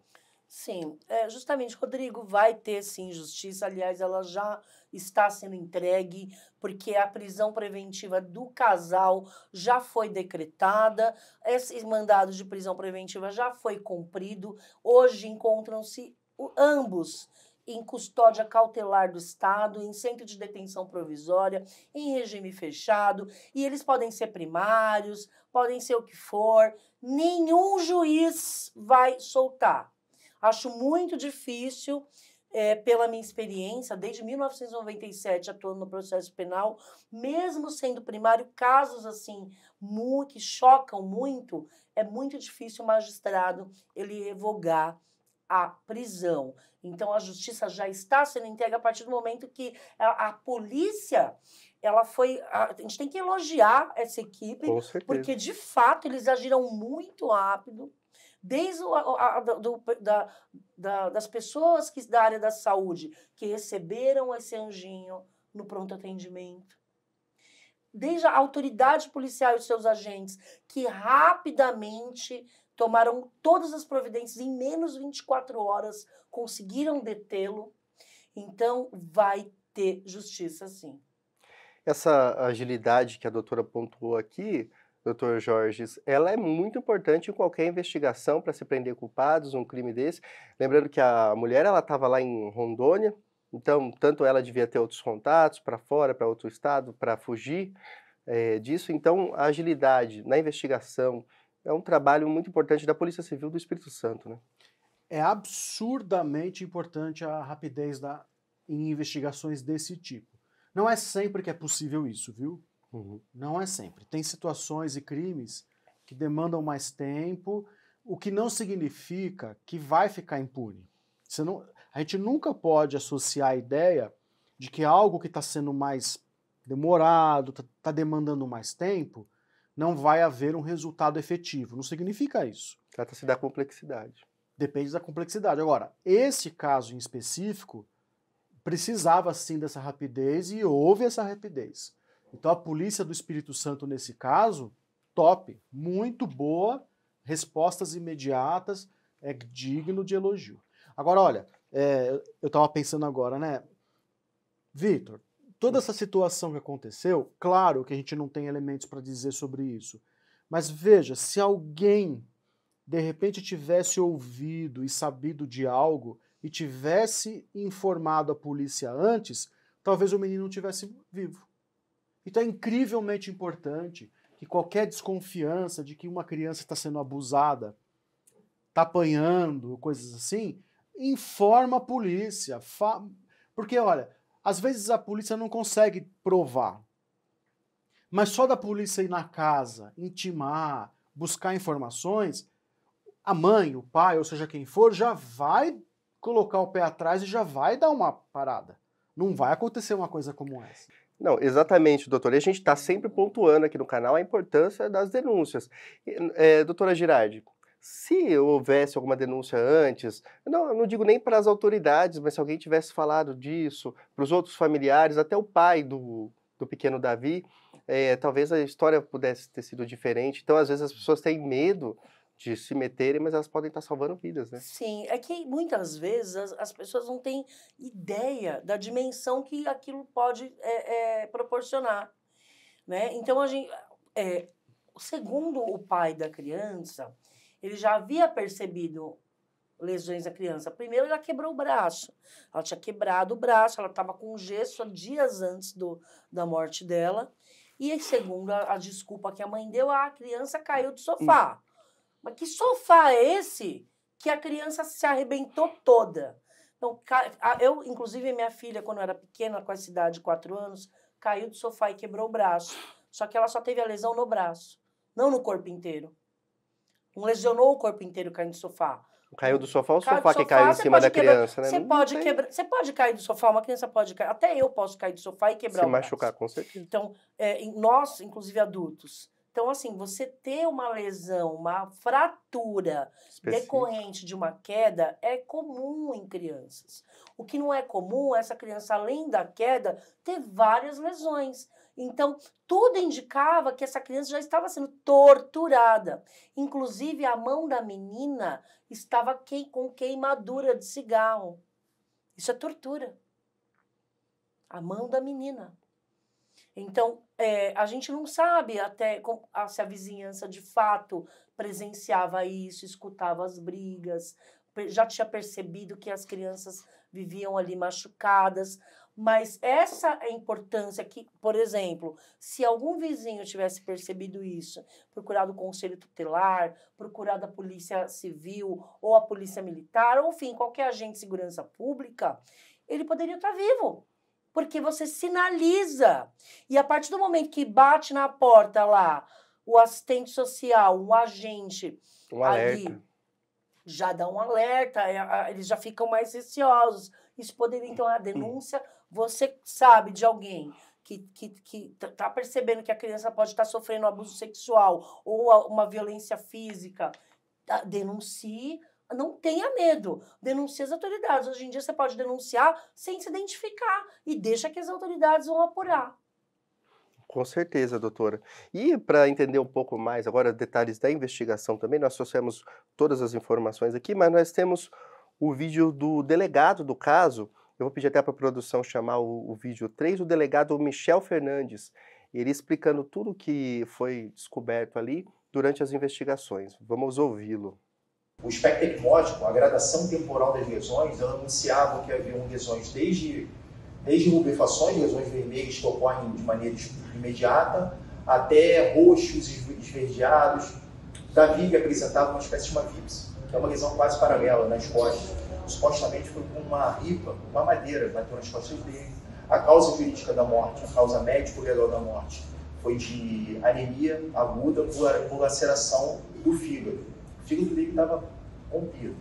Sim, justamente, Rodrigo, vai ter sim justiça. Aliás, ela já está sendo entregue, porque a prisão preventiva do casal já foi decretada, esse mandado de prisão preventiva já foi cumprido. Hoje encontram-se ambos em custódia cautelar do Estado, em centro de detenção provisória, em regime fechado, e eles podem ser primários, podem ser o que for, nenhum juiz vai soltar. Acho muito difícil, pela minha experiência, desde 1997 atuando no processo penal, mesmo sendo primário, casos assim que chocam muito, é muito difícil o magistrado ele revogar a prisão. Então, a justiça já está sendo entregue a partir do momento que a polícia, ela foi... A gente tem que elogiar essa equipe, porque, de fato, eles agiram muito rápido, desde das pessoas da área da saúde que receberam esse anjinho no pronto atendimento, desde a autoridade policial e os seus agentes, que rapidamente tomaram todas as providências, em menos de 24 horas conseguiram detê-lo. Então, vai ter justiça, sim. Essa agilidade que a doutora pontuou aqui, doutor Jorge, ela é muito importante em qualquer investigação para se prender culpados, um crime desse. Lembrando que a mulher, ela estava lá em Rondônia, então, tanto ela devia ter outros contatos para fora, para outro estado, para fugir disso. Então, a agilidade na investigação é um trabalho muito importante da Polícia Civil do Espírito Santo, né? É absurdamente importante a rapidez em investigações desse tipo. Não é sempre que é possível isso, viu? Uhum. Não é sempre. Tem situações e crimes que demandam mais tempo, o que não significa que vai ficar impune. A gente nunca pode associar a ideia de que algo que está sendo mais demorado, está demandando mais tempo, não vai haver um resultado efetivo. Não significa isso. Trata-se da complexidade. Depende da complexidade. Agora, esse caso em específico precisava sim dessa rapidez e houve essa rapidez. Então a Polícia do Espírito Santo nesse caso, top, muito boa, respostas imediatas, é digno de elogio. Agora, olha, eu estava pensando agora, né, Vitor, toda essa situação que aconteceu, claro que a gente não tem elementos para dizer sobre isso, mas veja, se alguém de repente tivesse ouvido e sabido de algo e tivesse informado a polícia antes, talvez o menino não estivesse vivo. Então é incrivelmente importante que qualquer desconfiança de que uma criança está sendo abusada, está apanhando, coisas assim, informa a polícia. Porque, olha, às vezes a polícia não consegue provar, mas só da polícia ir na casa, intimar, buscar informações, a mãe, o pai, ou seja quem for, já vai colocar o pé atrás e já vai dar uma parada. Não vai acontecer uma coisa como essa. Não, exatamente, doutor. E a gente está sempre pontuando aqui no canal a importância das denúncias. Doutora Girardi, se houvesse alguma denúncia antes, não digo nem para as autoridades, mas se alguém tivesse falado disso, para os outros familiares, até o pai do pequeno Davi, talvez a história pudesse ter sido diferente. Então, às vezes, as pessoas têm medo de se meterem, mas elas podem estar salvando vidas, né? Sim, é que muitas vezes as pessoas não têm ideia da dimensão que aquilo pode proporcionar, né? Então, segundo o pai da criança, ele já havia percebido lesões na criança. Primeiro, ela quebrou o braço. Ela tinha quebrado o braço, ela estava com gesso dias antes da morte dela. E, segundo a desculpa que a mãe deu, a criança caiu do sofá. Mas que sofá é esse que a criança se arrebentou toda? Então, inclusive, minha filha, quando eu era pequena, com essa idade de 4 anos, caiu do sofá e quebrou o braço. Só que ela só teve a lesão no braço, não no corpo inteiro. Não lesionou o corpo inteiro caindo do sofá. Caiu do sofá, o sofá que caiu em cima da criança, né? Você pode cair do sofá, uma criança pode cair. Até eu posso cair do sofá e quebrar o braço. Se machucar, com certeza. Então, nós, inclusive adultos. Então, assim, você ter uma lesão, uma fratura decorrente de uma queda é comum em crianças. O que não é comum é essa criança, além da queda, ter várias lesões. Então, tudo indicava que essa criança já estava sendo torturada. Inclusive, a mão da menina estava com queimadura de cigarro. Isso é tortura. A mão da menina. Então, a gente não sabe até se a vizinhança de fato presenciava isso, escutava as brigas, já tinha percebido que as crianças viviam ali machucadas, mas essa é a importância que, por exemplo, se algum vizinho tivesse percebido isso, procurado o conselho tutelar, procurado a polícia civil ou a polícia militar, ou enfim, qualquer agente de segurança pública, ele poderia estar vivo. Porque você sinaliza. E a partir do momento que bate na porta lá, o assistente social, o agente ali, já dá um alerta, eles já ficam mais receosos. Isso poderia, então, a denúncia, você sabe de alguém que está percebendo que a criança pode estar sofrendo abuso sexual ou uma violência física, denuncie, não tenha medo, denuncie as autoridades. Hoje em dia você pode denunciar sem se identificar e deixa que as autoridades vão apurar. Com certeza, doutora. E para entender um pouco mais, agora detalhes da investigação também, nós trouxemos todas as informações aqui, mas nós temos o vídeo do delegado do caso. Eu vou pedir até para a produção chamar o vídeo 3, o delegado Michel Fernandes, ele explicando tudo que foi descoberto ali durante as investigações. Vamos ouvi-lo. O espectro ecmótico, a gradação temporal das lesões, ela anunciava que haviam lesões desde rubefações, lesões vermelhas que ocorrem de maneira imediata, até roxos esverdeados. Davi apresentava uma espécie de uma vípse, que é uma lesão quase paralela nas costas. Supostamente foi com uma ripa, uma madeira, bateu nas costas dele. A causa jurídica da morte, a causa médico-legal da morte, foi de anemia aguda por laceração do fígado. O fígado dele estava rompido.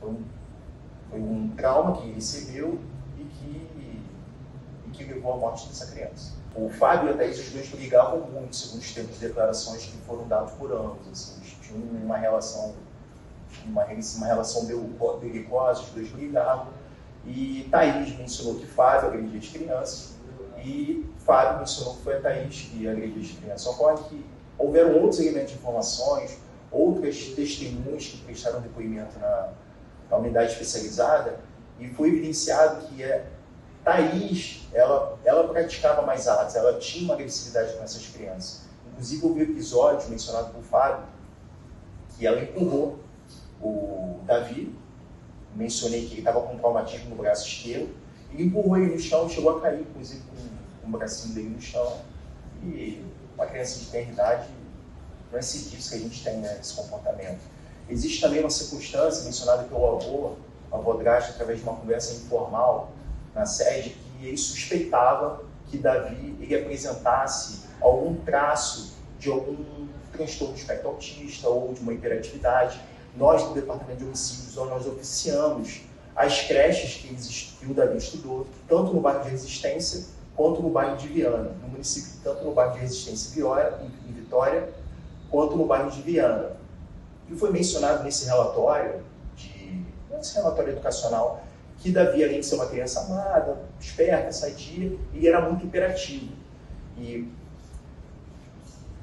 Foi um trauma que ele recebeu e que levou à morte dessa criança. O Fábio e a Thaís, os dois brigavam muito, segundo os termos de declarações que foram dados por ambos. Assim, eles tinham uma relação belicosa, os dois brigavam. E Thaís mencionou que Fábio agredia as crianças e Fábio mencionou que foi a Thaís que agrediu as crianças. Ocorre que houveram outros elementos de informações, outras testemunhas que prestaram depoimento na unidade especializada e foi evidenciado que Thaís, ela praticava mais atos, ela tinha uma agressividade com essas crianças. Inclusive houve episódio mencionado por Fábio que ela empurrou o Davi, mencionei que ele estava com traumatismo no braço esquerdo, e empurrou ele no chão, chegou a cair, inclusive com o bracinho dele no chão, e uma criança de tenra idade, não é disso que a gente tem, né, esse comportamento. Existe também uma circunstância mencionada pelo avô Draste, através de uma conversa informal na sede, que ele suspeitava que Davi ele apresentasse algum traço de algum transtorno do espectro autista ou de uma hiperatividade. Nós, do Departamento de Homicídios, nós oficiamos as creches que o Davi estudou, tanto no bairro de Resistência quanto no bairro de Viana, no município, tanto no bairro de Resistência em Vitória, quanto no bairro de Viana. E foi mencionado nesse relatório educacional, que Davi, além de ser uma criança amada, esperta, sadia, ele era muito hiperativo. E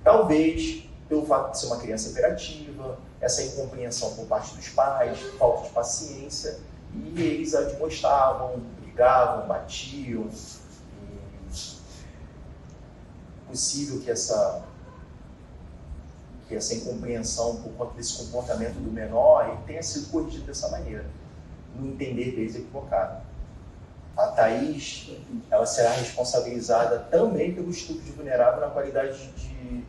talvez, pelo fato de ser uma criança hiperativa, essa incompreensão por parte dos pais, falta de paciência, e eles admoestavam, brigavam, batiam. É possível que essa incompreensão por conta desse comportamento do menor tenha sido corrigido dessa maneira, no entender deles equivocado. A Thaís, ela será responsabilizada também pelo estupro de vulnerável na qualidade de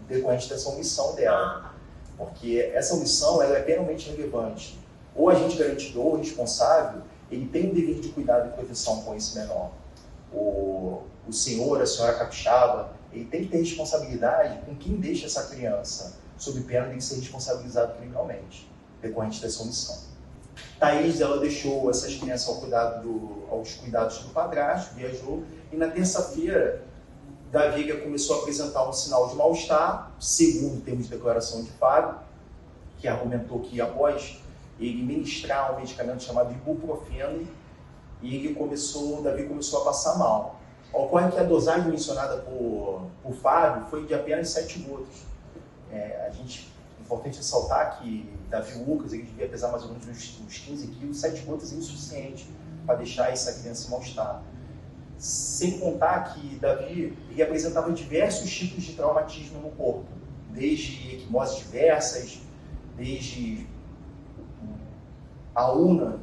decorrente dessa omissão dela. Porque essa omissão ela é penalmente relevante. O agente garantidor, o responsável, ele tem um dever de cuidado e proteção com esse menor. O senhor, a senhora capixaba, ele tem que ter responsabilidade com quem deixa essa criança, sob pena de ser responsabilizado criminalmente, decorrente dessa omissão. Thaís, ela deixou essas crianças aos cuidados do padrasto, viajou, e na terça-feira, Davi começou a apresentar um sinal de mal-estar, segundo termos de declaração de Fábio, que argumentou que após ele ministrar um medicamento chamado ibuprofeno, Davi começou a passar mal. Ocorre que a dosagem mencionada por Fábio foi de apenas 7 gotas. É importante ressaltar que Davi Lucas ele devia pesar mais ou menos uns 15 quilos, 7 gotas é insuficiente para deixar essa criança em mal-estar. Sem contar que Davi ele apresentava diversos tipos de traumatismo no corpo, desde equimoses diversas, desde a una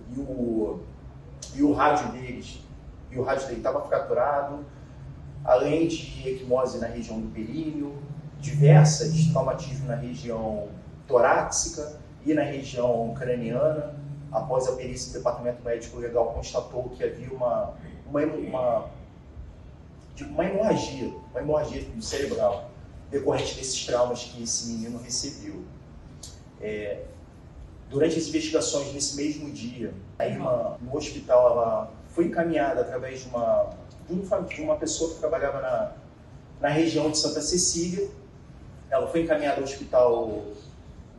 e o rádio dele estava fraturado, além de equimose na região do períneo, diversas traumatismos na região torácica e na região craniana. Após a perícia do Departamento Médico Legal constatou que havia uma hemorragia cerebral decorrente desses traumas que esse menino recebeu. Durante as investigações, nesse mesmo dia, a irmã no hospital ela foi encaminhada através de uma pessoa que trabalhava na região de Santa Cecília. Ela foi encaminhada ao hospital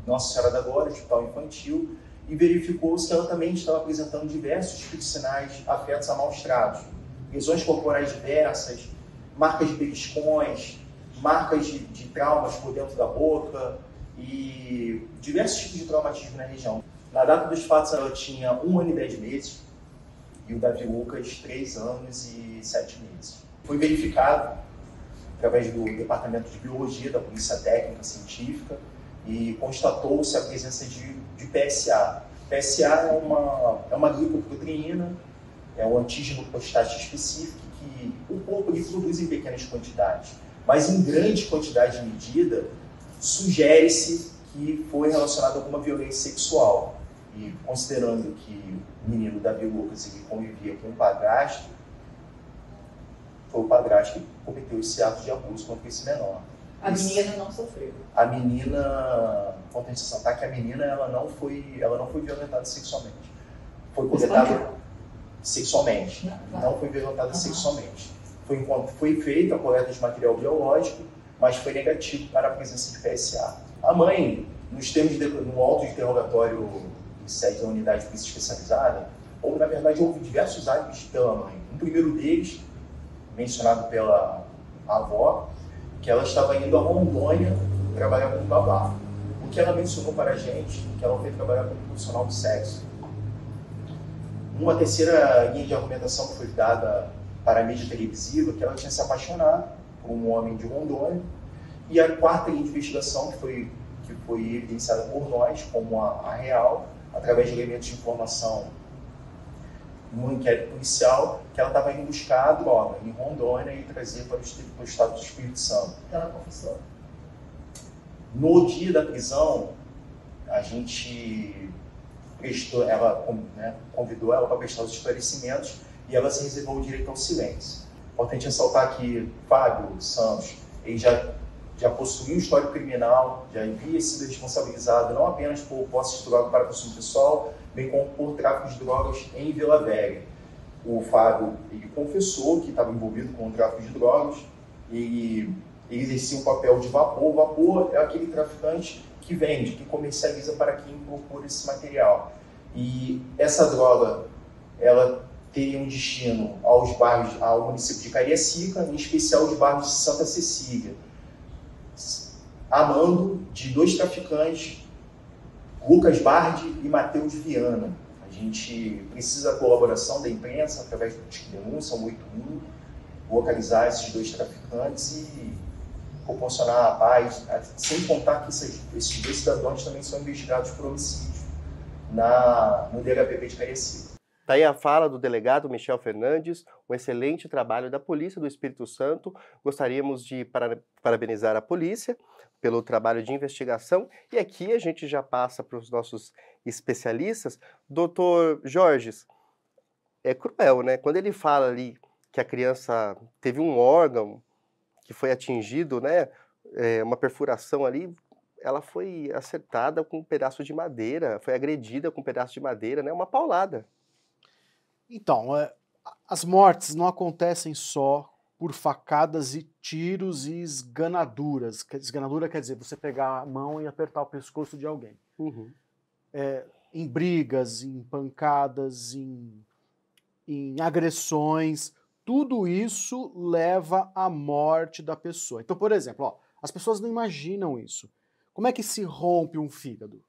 Nossa Senhora da Glória, Hospital Infantil, e verificou-se que ela também estava apresentando diversos tipos de sinais afetos a maus tratos. Lesões corporais diversas, marcas de beliscões, marcas de traumas por dentro da boca e diversos tipos de traumatismo na região. Na data dos fatos, ela tinha 1 ano e 10 meses e o Davi Lucas 3 anos e 7 meses. Foi verificado através do Departamento de Biologia da Polícia Técnica Científica e constatou-se a presença de PSA. PSA é uma glicoproteína, é um antígeno prostático específico que o corpo ele produz em pequenas quantidades, mas em grande quantidade de medida, sugere-se que foi relacionado a alguma violência sexual. E considerando que o menino Davi Lucas ele convivia com o padrasto, foi o padrasto que cometeu esse ato de abuso contra esse menor. A menina não sofreu. A menina, importante ressaltar que a menina ela não foi violentada sexualmente. Foi coletada sexualmente. Não foi violentada sexualmente. Foi feita a coleta de material biológico, mas foi negativo para a presença de PSA. A mãe, no auto de interrogatório de sede da unidade de polícia especializada, na verdade houve diversos álibis pela mãe. Um primeiro deles, mencionado pela avó, que ela estava indo a Rondônia trabalhar como babá. O que ela mencionou para a gente, que ela foi trabalhar como profissional de sexo. Uma terceira linha de argumentação que foi dada para a mídia televisiva, que ela tinha se apaixonado por um homem de Rondônia. E a quarta linha de investigação, que foi evidenciada por nós como a real, através de elementos de informação no inquérito policial, que ela estava indo buscar a droga em Rondônia e trazer para o estado do Espírito Santo. Ela confessou? No dia da prisão, a gente convidou ela para prestar os esclarecimentos e ela se reservou o direito ao silêncio. Importante ressaltar que Fábio Santos ele já possuía um histórico criminal, já havia sido responsabilizado não apenas por posse de droga para consumo pessoal, bem como por tráfico de drogas em Vila Velha. O Fábio ele confessou que estava envolvido com o tráfico de drogas e ele exercia um papel de vapor. O vapor é aquele traficante que vende, que comercializa para quem procura esse material. E essa droga, ela teria um destino ao município de Cariacica, em especial os bairros de Santa Cecília, a mando de 2 traficantes, Lucas Bardi e Matheus Viana. A gente precisa da colaboração da imprensa, através do Disque Denúncia 181, localizar esses 2 traficantes e proporcionar a paz, sem contar que esses 2 cidadãos também são investigados por homicídio no DHPP de Cariacica. Daí a fala do delegado Michel Fernandes, um excelente trabalho da Polícia do Espírito Santo. Gostaríamos de parabenizar a polícia pelo trabalho de investigação. E aqui a gente já passa para os nossos especialistas. Doutor Jorges, é cruel, né? Quando ele fala ali que a criança teve um órgão que foi atingido, né? Uma perfuração ali, ela foi acertada com um pedaço de madeira, foi agredida com um pedaço de madeira, né? Uma paulada. Então, as mortes não acontecem só por facadas e tiros e esganaduras. Esganadura quer dizer você pegar a mão e apertar o pescoço de alguém. Uhum. Em brigas, em pancadas, em agressões, tudo isso leva à morte da pessoa. Então, por exemplo, as pessoas não imaginam isso. Como é que se rompe um fígado?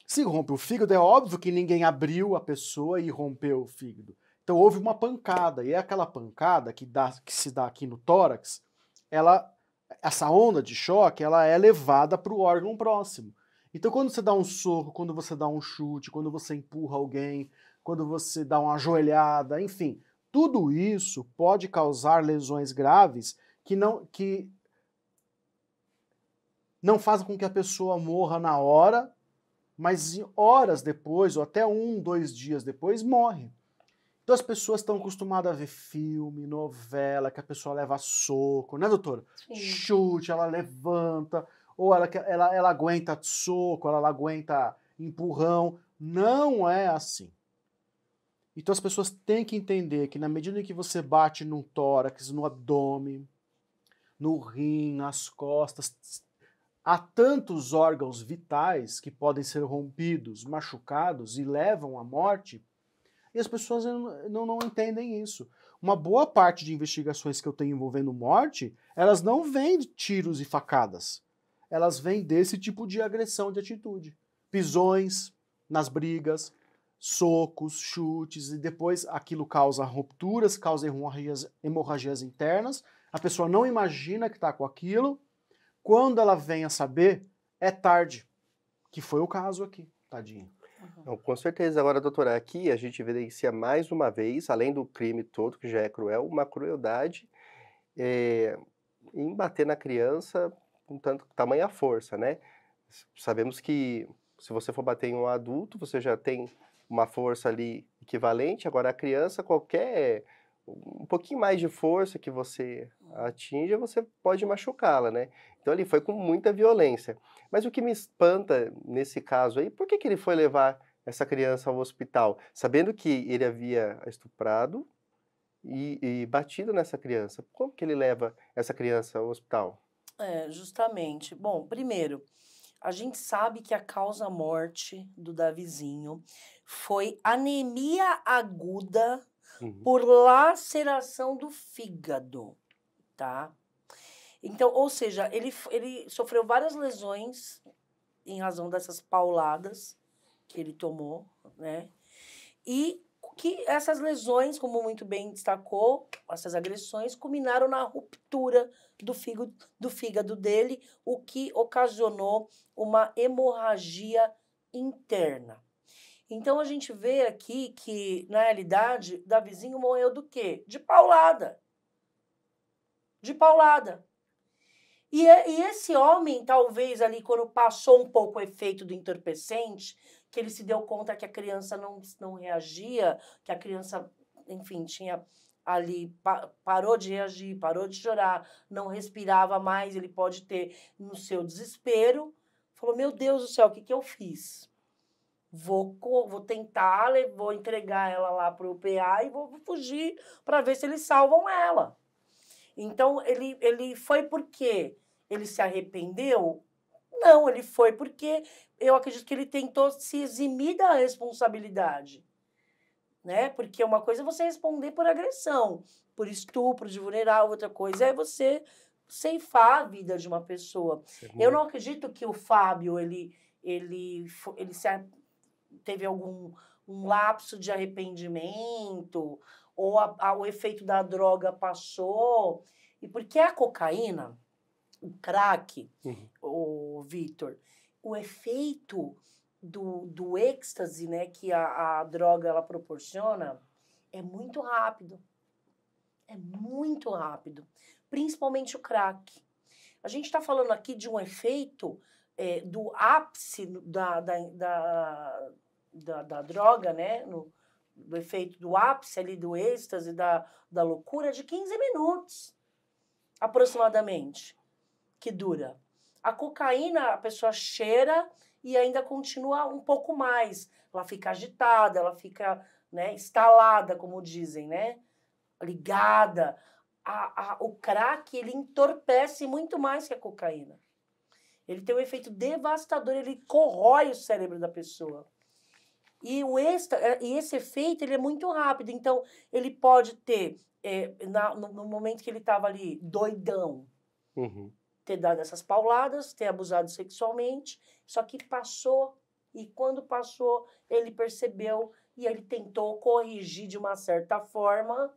Se rompe o fígado, é óbvio que ninguém abriu a pessoa e rompeu o fígado. Então houve uma pancada, e é aquela pancada que se dá aqui no tórax, essa onda de choque, ela é levada para o órgão próximo. Então quando você dá um soco, quando você dá um chute, quando você empurra alguém, quando você dá uma joelhada, enfim, tudo isso pode causar lesões graves que não fazem com que a pessoa morra na hora, mas horas depois, ou até 1, 2 dias depois, morre. Então as pessoas estão acostumadas a ver filme, novela, que a pessoa leva soco, né, doutora? Sim. Chute, ela levanta, ou ela aguenta soco, ela aguenta empurrão. Não é assim. Então as pessoas têm que entender que na medida em que você bate no tórax, no abdômen, no rim, nas costas, há tantos órgãos vitais que podem ser rompidos, machucados e levam à morte, e as pessoas não entendem isso. Uma boa parte de investigações que eu tenho envolvendo morte, elas não vêm de tiros e facadas. Elas vêm desse tipo de agressão de atitude. Pisões nas brigas, socos, chutes, e depois aquilo causa rupturas, causa hemorragias internas, a pessoa não imagina que está com aquilo, quando ela vem a saber, é tarde, que foi o caso aqui, tadinho. Não, com certeza. Agora, doutora, aqui a gente evidencia mais uma vez, além do crime todo, que já é cruel, uma crueldade em bater na criança com tamanha força, né? Sabemos que se você for bater em um adulto, você já tem uma força ali equivalente, agora a criança, um pouquinho mais de força que você atinja, você pode machucá-la, né? Então ele foi com muita violência. Mas o que me espanta nesse caso aí, por que ele foi levar essa criança ao hospital? Sabendo que ele havia estuprado e batido nessa criança. Como que ele leva essa criança ao hospital? Justamente. Bom, primeiro, a gente sabe que a causa-morte do Davizinho foi anemia aguda por laceração do fígado, tá? Então, ou seja, ele sofreu várias lesões em razão dessas pauladas que ele tomou, né? E que essas lesões, como muito bem destacou, essas agressões, culminaram na ruptura do fígado dele, o que ocasionou uma hemorragia interna. Então, a gente vê aqui que, na realidade, Davizinho morreu do quê? De paulada. De paulada. E esse homem, talvez ali, quando passou um pouco o efeito do entorpecente, que ele se deu conta que a criança não reagia, que a criança, enfim, tinha ali, parou de reagir, parou de chorar, não respirava mais, ele pode ter, no seu desespero, falou, meu Deus do céu, o que eu fiz? Vou tentar, vou entregar ela lá para o PA e vou fugir para ver se eles salvam ela. Então, ele foi porque ele se arrependeu? Não, ele foi porque eu acredito que ele tentou se eximir da responsabilidade, né? Porque uma coisa é você responder por agressão, por estupro de vulnerável, outra coisa é você ceifar a vida de uma pessoa. Eu não acredito que o Fábio, teve um lapso de arrependimento, ou o efeito da droga passou. E porque a cocaína, o crack, o Vitor, o efeito do êxtase, né, que a droga ela proporciona, é muito rápido. É muito rápido. Principalmente o crack. A gente está falando aqui de um efeito do ápice da droga, né? Do efeito do ápice ali, do êxtase, da loucura, de 15 minutos, aproximadamente, que dura. A cocaína, a pessoa cheira e ainda continua um pouco mais. Ela fica agitada, ela fica, né, estalada, como dizem, né? Ligada. O crack, ele entorpece muito mais que a cocaína. Ele tem um efeito devastador, ele corrói o cérebro da pessoa. E esse efeito, ele é muito rápido. Então, ele pode ter, no momento que ele estava ali, doidão, ter dado essas pauladas, ter abusado sexualmente, só que passou, e quando passou, ele percebeu e ele tentou corrigir de uma certa forma,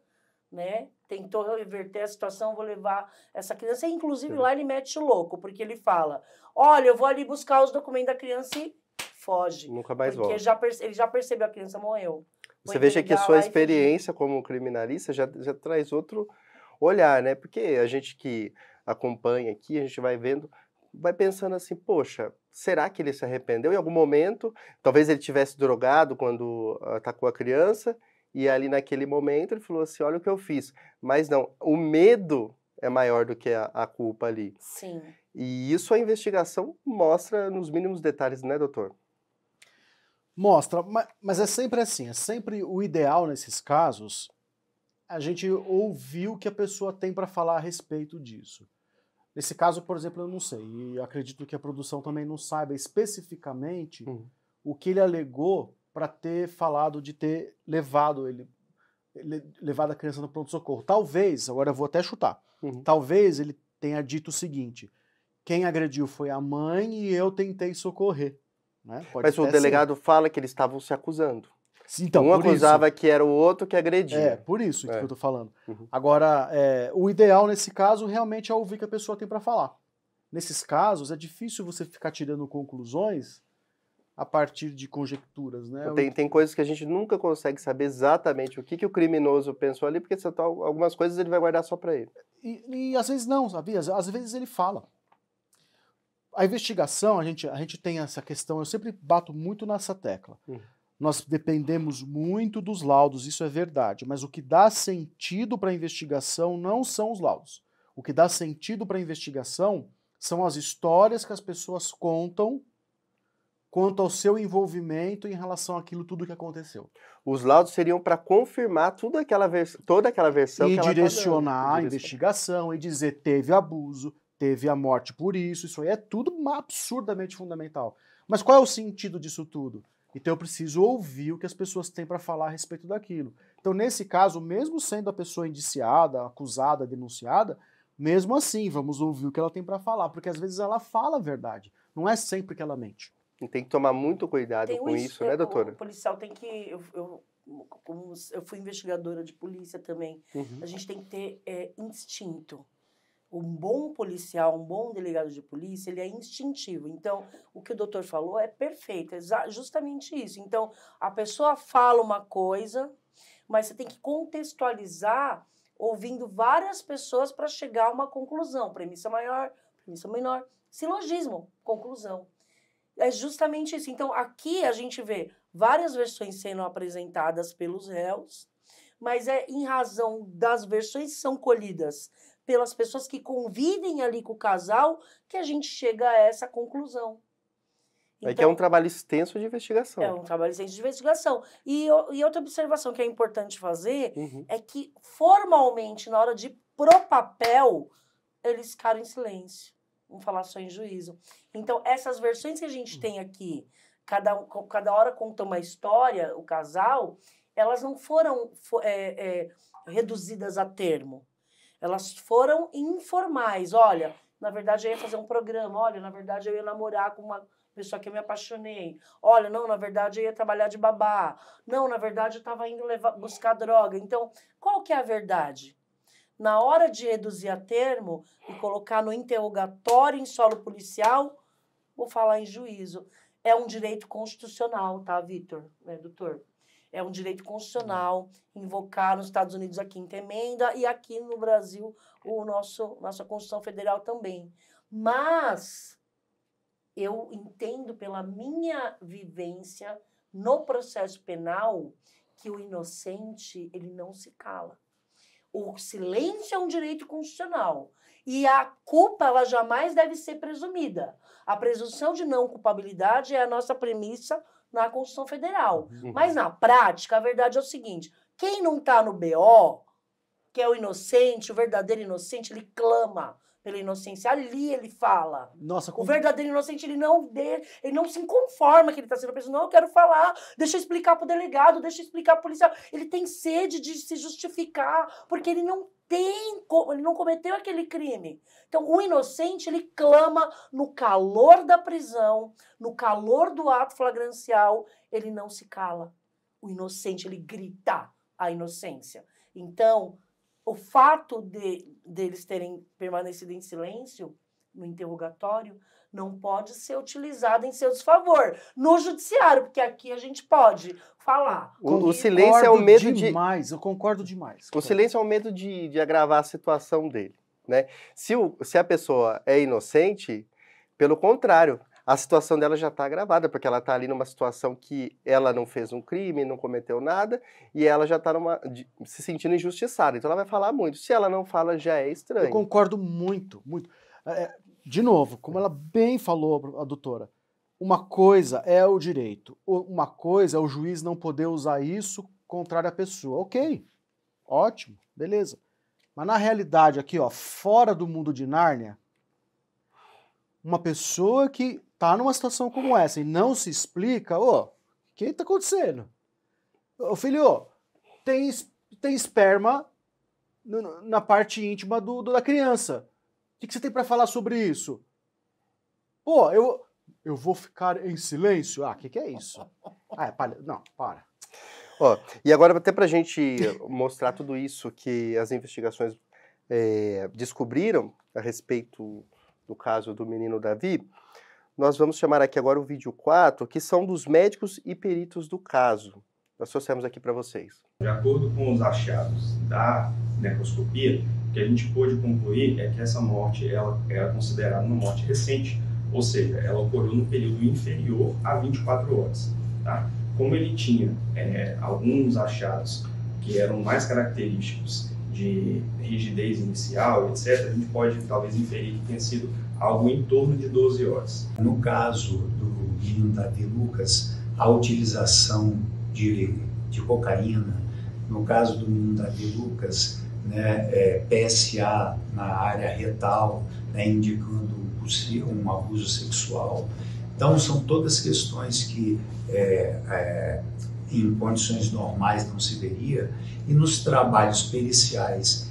né? Tentou reverter a situação, vou levar essa criança. E, inclusive, lá ele mete o louco, porque ele fala, olha, eu vou ali buscar os documentos da criança e foge. Nunca mais porque volta. ele já percebeu a criança morreu. Você veja que a sua experiência como criminalista já traz outro olhar, né? Porque a gente que acompanha aqui, a gente vai vendo, vai pensando assim, poxa, será que ele se arrependeu em algum momento? Talvez ele tivesse drogado quando atacou a criança, e ali naquele momento ele falou assim, olha o que eu fiz. Mas não, o medo é maior do que a culpa ali. Sim. E isso a investigação mostra nos mínimos detalhes, né, doutor? Mostra, mas é sempre assim, é sempre o ideal nesses casos a gente ouvir o que a pessoa tem para falar a respeito disso. Nesse caso, por exemplo, eu não sei, e acredito que a produção também não saiba especificamente o que ele alegou para ter falado de ter levado a criança no pronto-socorro. Talvez, agora eu vou até chutar, talvez ele tenha dito o seguinte: quem agrediu foi a mãe e eu tentei socorrer. Né? Mas o delegado fala que eles estavam se acusando. Então, um acusava que era o outro que agredia. É, por isso que eu tô falando. Agora, o ideal nesse caso realmente é ouvir o que a pessoa tem para falar. Nesses casos, é difícil você ficar tirando conclusões a partir de conjecturas, né? Tem coisas que a gente nunca consegue saber exatamente o que o criminoso pensou ali, porque algumas coisas ele vai guardar só para ele. E às vezes não, sabia? Às vezes ele fala. A investigação, a gente tem essa questão, eu sempre bato muito nessa tecla. Nós dependemos muito dos laudos, isso é verdade, mas o que dá sentido para a investigação não são os laudos. O que dá sentido para a investigação são as histórias que as pessoas contam quanto ao seu envolvimento em relação àquilo tudo que aconteceu. Os laudos seriam para confirmar toda aquela versão e que ela direcionar a investigação e dizer teve abuso, teve a morte por isso aí é tudo absurdamente fundamental. Mas qual é o sentido disso tudo? Então eu preciso ouvir o que as pessoas têm para falar a respeito daquilo. Então nesse caso, mesmo sendo a pessoa indiciada, acusada, denunciada, mesmo assim vamos ouvir o que ela tem para falar, porque às vezes ela fala a verdade, não é sempre que ela mente. E tem que tomar muito cuidado com isso, né, doutora? O policial tem que... Como eu fui investigadora de polícia também, a gente tem que ter instinto. Um bom policial, um bom delegado de polícia, ele é instintivo. Então, o que o doutor falou é perfeito, é justamente isso. Então, a pessoa fala uma coisa, mas você tem que contextualizar ouvindo várias pessoas para chegar a uma conclusão. Premissa maior, premissa menor, silogismo, conclusão. É justamente isso. Então, aqui a gente vê várias versões sendo apresentadas pelos réus, mas é em razão das versões que são colhidas pelas pessoas que convivem ali com o casal que a gente chega a essa conclusão. Então, que é um trabalho extenso de investigação. É um trabalho extenso de investigação. E outra observação que é importante fazer é que, formalmente, na hora de pro papel, eles ficaram em silêncio. Vamos falar só em juízo. Então, essas versões que a gente tem aqui, cada hora conta uma história, o casal, elas não foram reduzidas a termo. Elas foram informais. Olha, na verdade eu ia fazer um programa. Olha, na verdade eu ia namorar com uma pessoa que eu me apaixonei. Olha, não, na verdade eu ia trabalhar de babá. Não, na verdade eu estava indo buscar droga. Então, qual que é a verdade? Na hora de reduzir a termo e colocar no interrogatório em solo policial, vou falar em juízo. É um direito constitucional, tá, Vitor? Né, doutor? É um direito constitucional invocar nos Estados Unidos a quinta emenda e aqui no Brasil nossa Constituição Federal também. Mas eu entendo pela minha vivência no processo penal que o inocente, ele não se cala. O silêncio é um direito constitucional e a culpa, ela jamais deve ser presumida. A presunção de não culpabilidade é a nossa premissa na Constituição Federal. Mas, na prática, a verdade é o seguinte, quem não está no BO, que é o inocente, o verdadeiro inocente, ele clama pela inocência. Ali ele fala. Nossa, o verdadeiro inocente, ele não se conforma que ele está sendo preso. Não, eu quero falar, deixa eu explicar para o delegado, deixa eu explicar para o policial. Ele tem sede de se justificar, porque ele não cometeu aquele crime. Então, o inocente, ele clama no calor da prisão, no calor do ato flagrancial, ele não se cala. O inocente, ele grita a inocência. Então, o fato deles terem permanecido em silêncio no interrogatório não pode ser utilizado em seu desfavor no judiciário, porque aqui a gente pode falar. O silêncio é o medo demais, eu concordo demais. O silêncio é o medo de agravar a situação dele, né? Se a pessoa é inocente, pelo contrário, a situação dela já está agravada, porque ela está ali numa situação que ela não fez um crime, não cometeu nada, e ela já está se sentindo injustiçada. Então ela vai falar muito. Se ela não fala, já é estranho. Eu concordo muito, muito. De novo, como ela bem falou, a doutora, uma coisa é o direito, uma coisa é o juiz não poder usar isso contrário à pessoa. Ok, ótimo, beleza. Mas na realidade aqui, ó, fora do mundo de Nárnia, uma pessoa que tá numa situação como essa e não se explica, o que tá acontecendo? Ô filho, tem esperma na parte íntima da criança. O que você tem para falar sobre isso? Pô, eu vou ficar em silêncio? Ah, o que é isso? Não, para. Ó, e agora, até pra gente mostrar tudo isso que as investigações descobriram a respeito do caso do menino Davi, nós vamos chamar aqui agora o vídeo 4, que são dos médicos e peritos do caso. Nós trouxemos aqui para vocês. De acordo com os achados da necroscopia, o que a gente pôde concluir é que essa morte ela era considerada uma morte recente, ou seja, ela ocorreu no período inferior a 24 horas. Tá? Como ele tinha alguns achados que eram mais característicos de rigidez inicial, etc., a gente pode talvez inferir que tenha sido algo em torno de 12 horas. No caso do menino Davi Lucas, a utilização de cocaína, no caso do menino Davi Lucas, né, PSA na área retal, né, indicando um abuso sexual. Então, são todas questões que em condições normais não se veria, e nos trabalhos periciais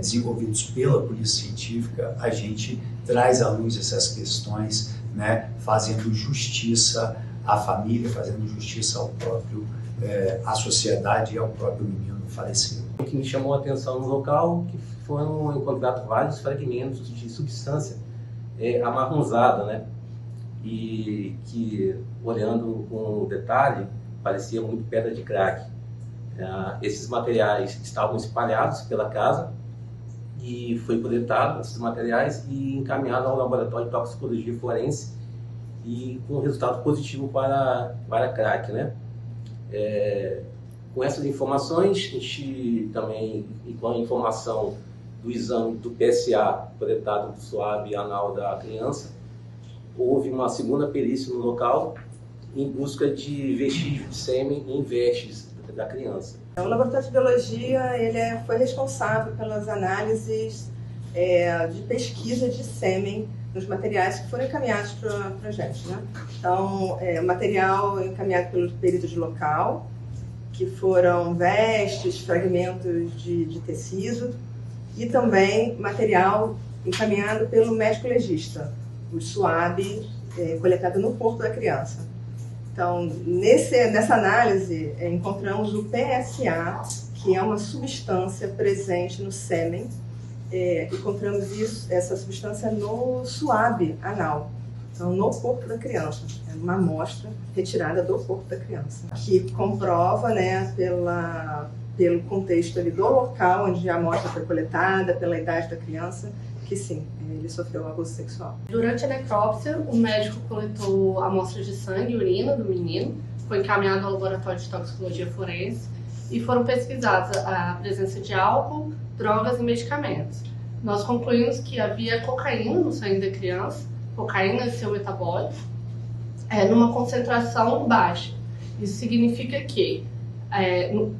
desenvolvidos pela Polícia Científica, a gente traz à luz essas questões, né, fazendo justiça à família, fazendo justiça ao próprio, à sociedade e ao próprio menino falecido. O que me chamou a atenção no local que foram encontrados vários fragmentos de substância amarronzada, né? E que, olhando com detalhe, parecia muito pedra de crack. Esses materiais estavam espalhados pela casa e foi coletado esses materiais e encaminhado ao laboratório de toxicologia forense e com resultado positivo para crack, né? Com essas informações, a gente também, e com a informação do exame do PSA coletado do suave anal da criança, houve uma segunda perícia no local em busca de vestígios de sêmen em vestes da criança. O laboratório de biologia foi responsável pelas análises de pesquisa de sêmen nos materiais que foram encaminhados para a gente, né? Então, o material encaminhado pelo perito de local, que foram vestes, fragmentos de tecido, e também material encaminhado pelo médico legista, o SUAB, coletado no corpo da criança. Então, nessa análise, encontramos o PSA, que é uma substância presente no sêmen. Encontramos essa substância no SUAB anal, então no corpo da criança. É uma amostra retirada do corpo da criança, que comprova, né, pelo contexto ali do local onde a amostra foi coletada, pela idade da criança, que sim, ele sofreu um abuso sexual. Durante a necrópsia, o médico coletou amostras de sangue e urina do menino, foi encaminhado ao laboratório de toxicologia forense e foram pesquisadas a presença de álcool, drogas e medicamentos. Nós concluímos que havia cocaína no sangue da criança, cocaína e seu metabólico, numa concentração baixa. Isso significa que,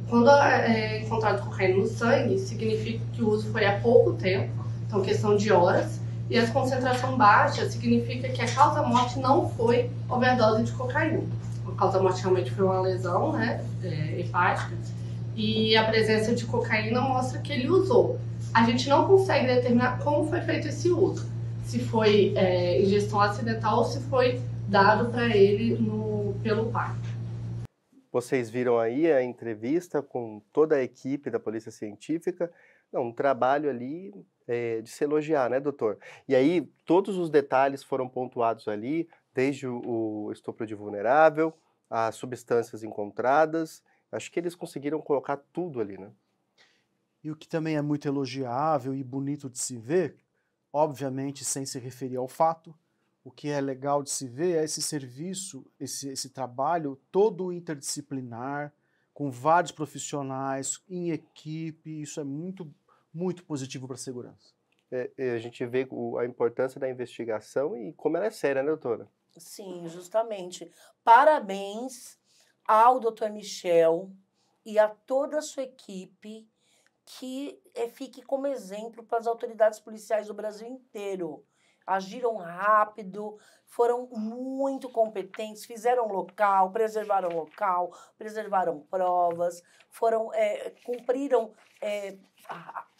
quando é encontrado cocaína no sangue, significa que o uso foi há pouco tempo, então questão de horas, e a concentração baixa significa que a causa-morte não foi overdose de cocaína. A causa-morte realmente foi uma lesão, né, hepática, e a presença de cocaína mostra que ele usou. A gente não consegue determinar como foi feito esse uso, se foi ingestão acidental ou se foi dado para ele pelo pai. Vocês viram aí a entrevista com toda a equipe da Polícia Científica, um trabalho ali de se elogiar, né, doutor? E aí todos os detalhes foram pontuados ali, desde o estupro de vulnerável, as substâncias encontradas. Acho que eles conseguiram colocar tudo ali, né? E o que também é muito elogiável e bonito de se ver, obviamente sem se referir ao fato, o que é legal de se ver é esse serviço, esse trabalho todo interdisciplinar, com vários profissionais, em equipe. Isso é muito, muito positivo para a segurança. A gente vê a importância da investigação e como ela é séria, né, doutora? Sim, justamente. Parabéns ao doutor Michel e a toda a sua equipe, que fique como exemplo para as autoridades policiais do Brasil inteiro. agiram rápido, foram muito competentes, fizeram local, preservaram provas, cumpriram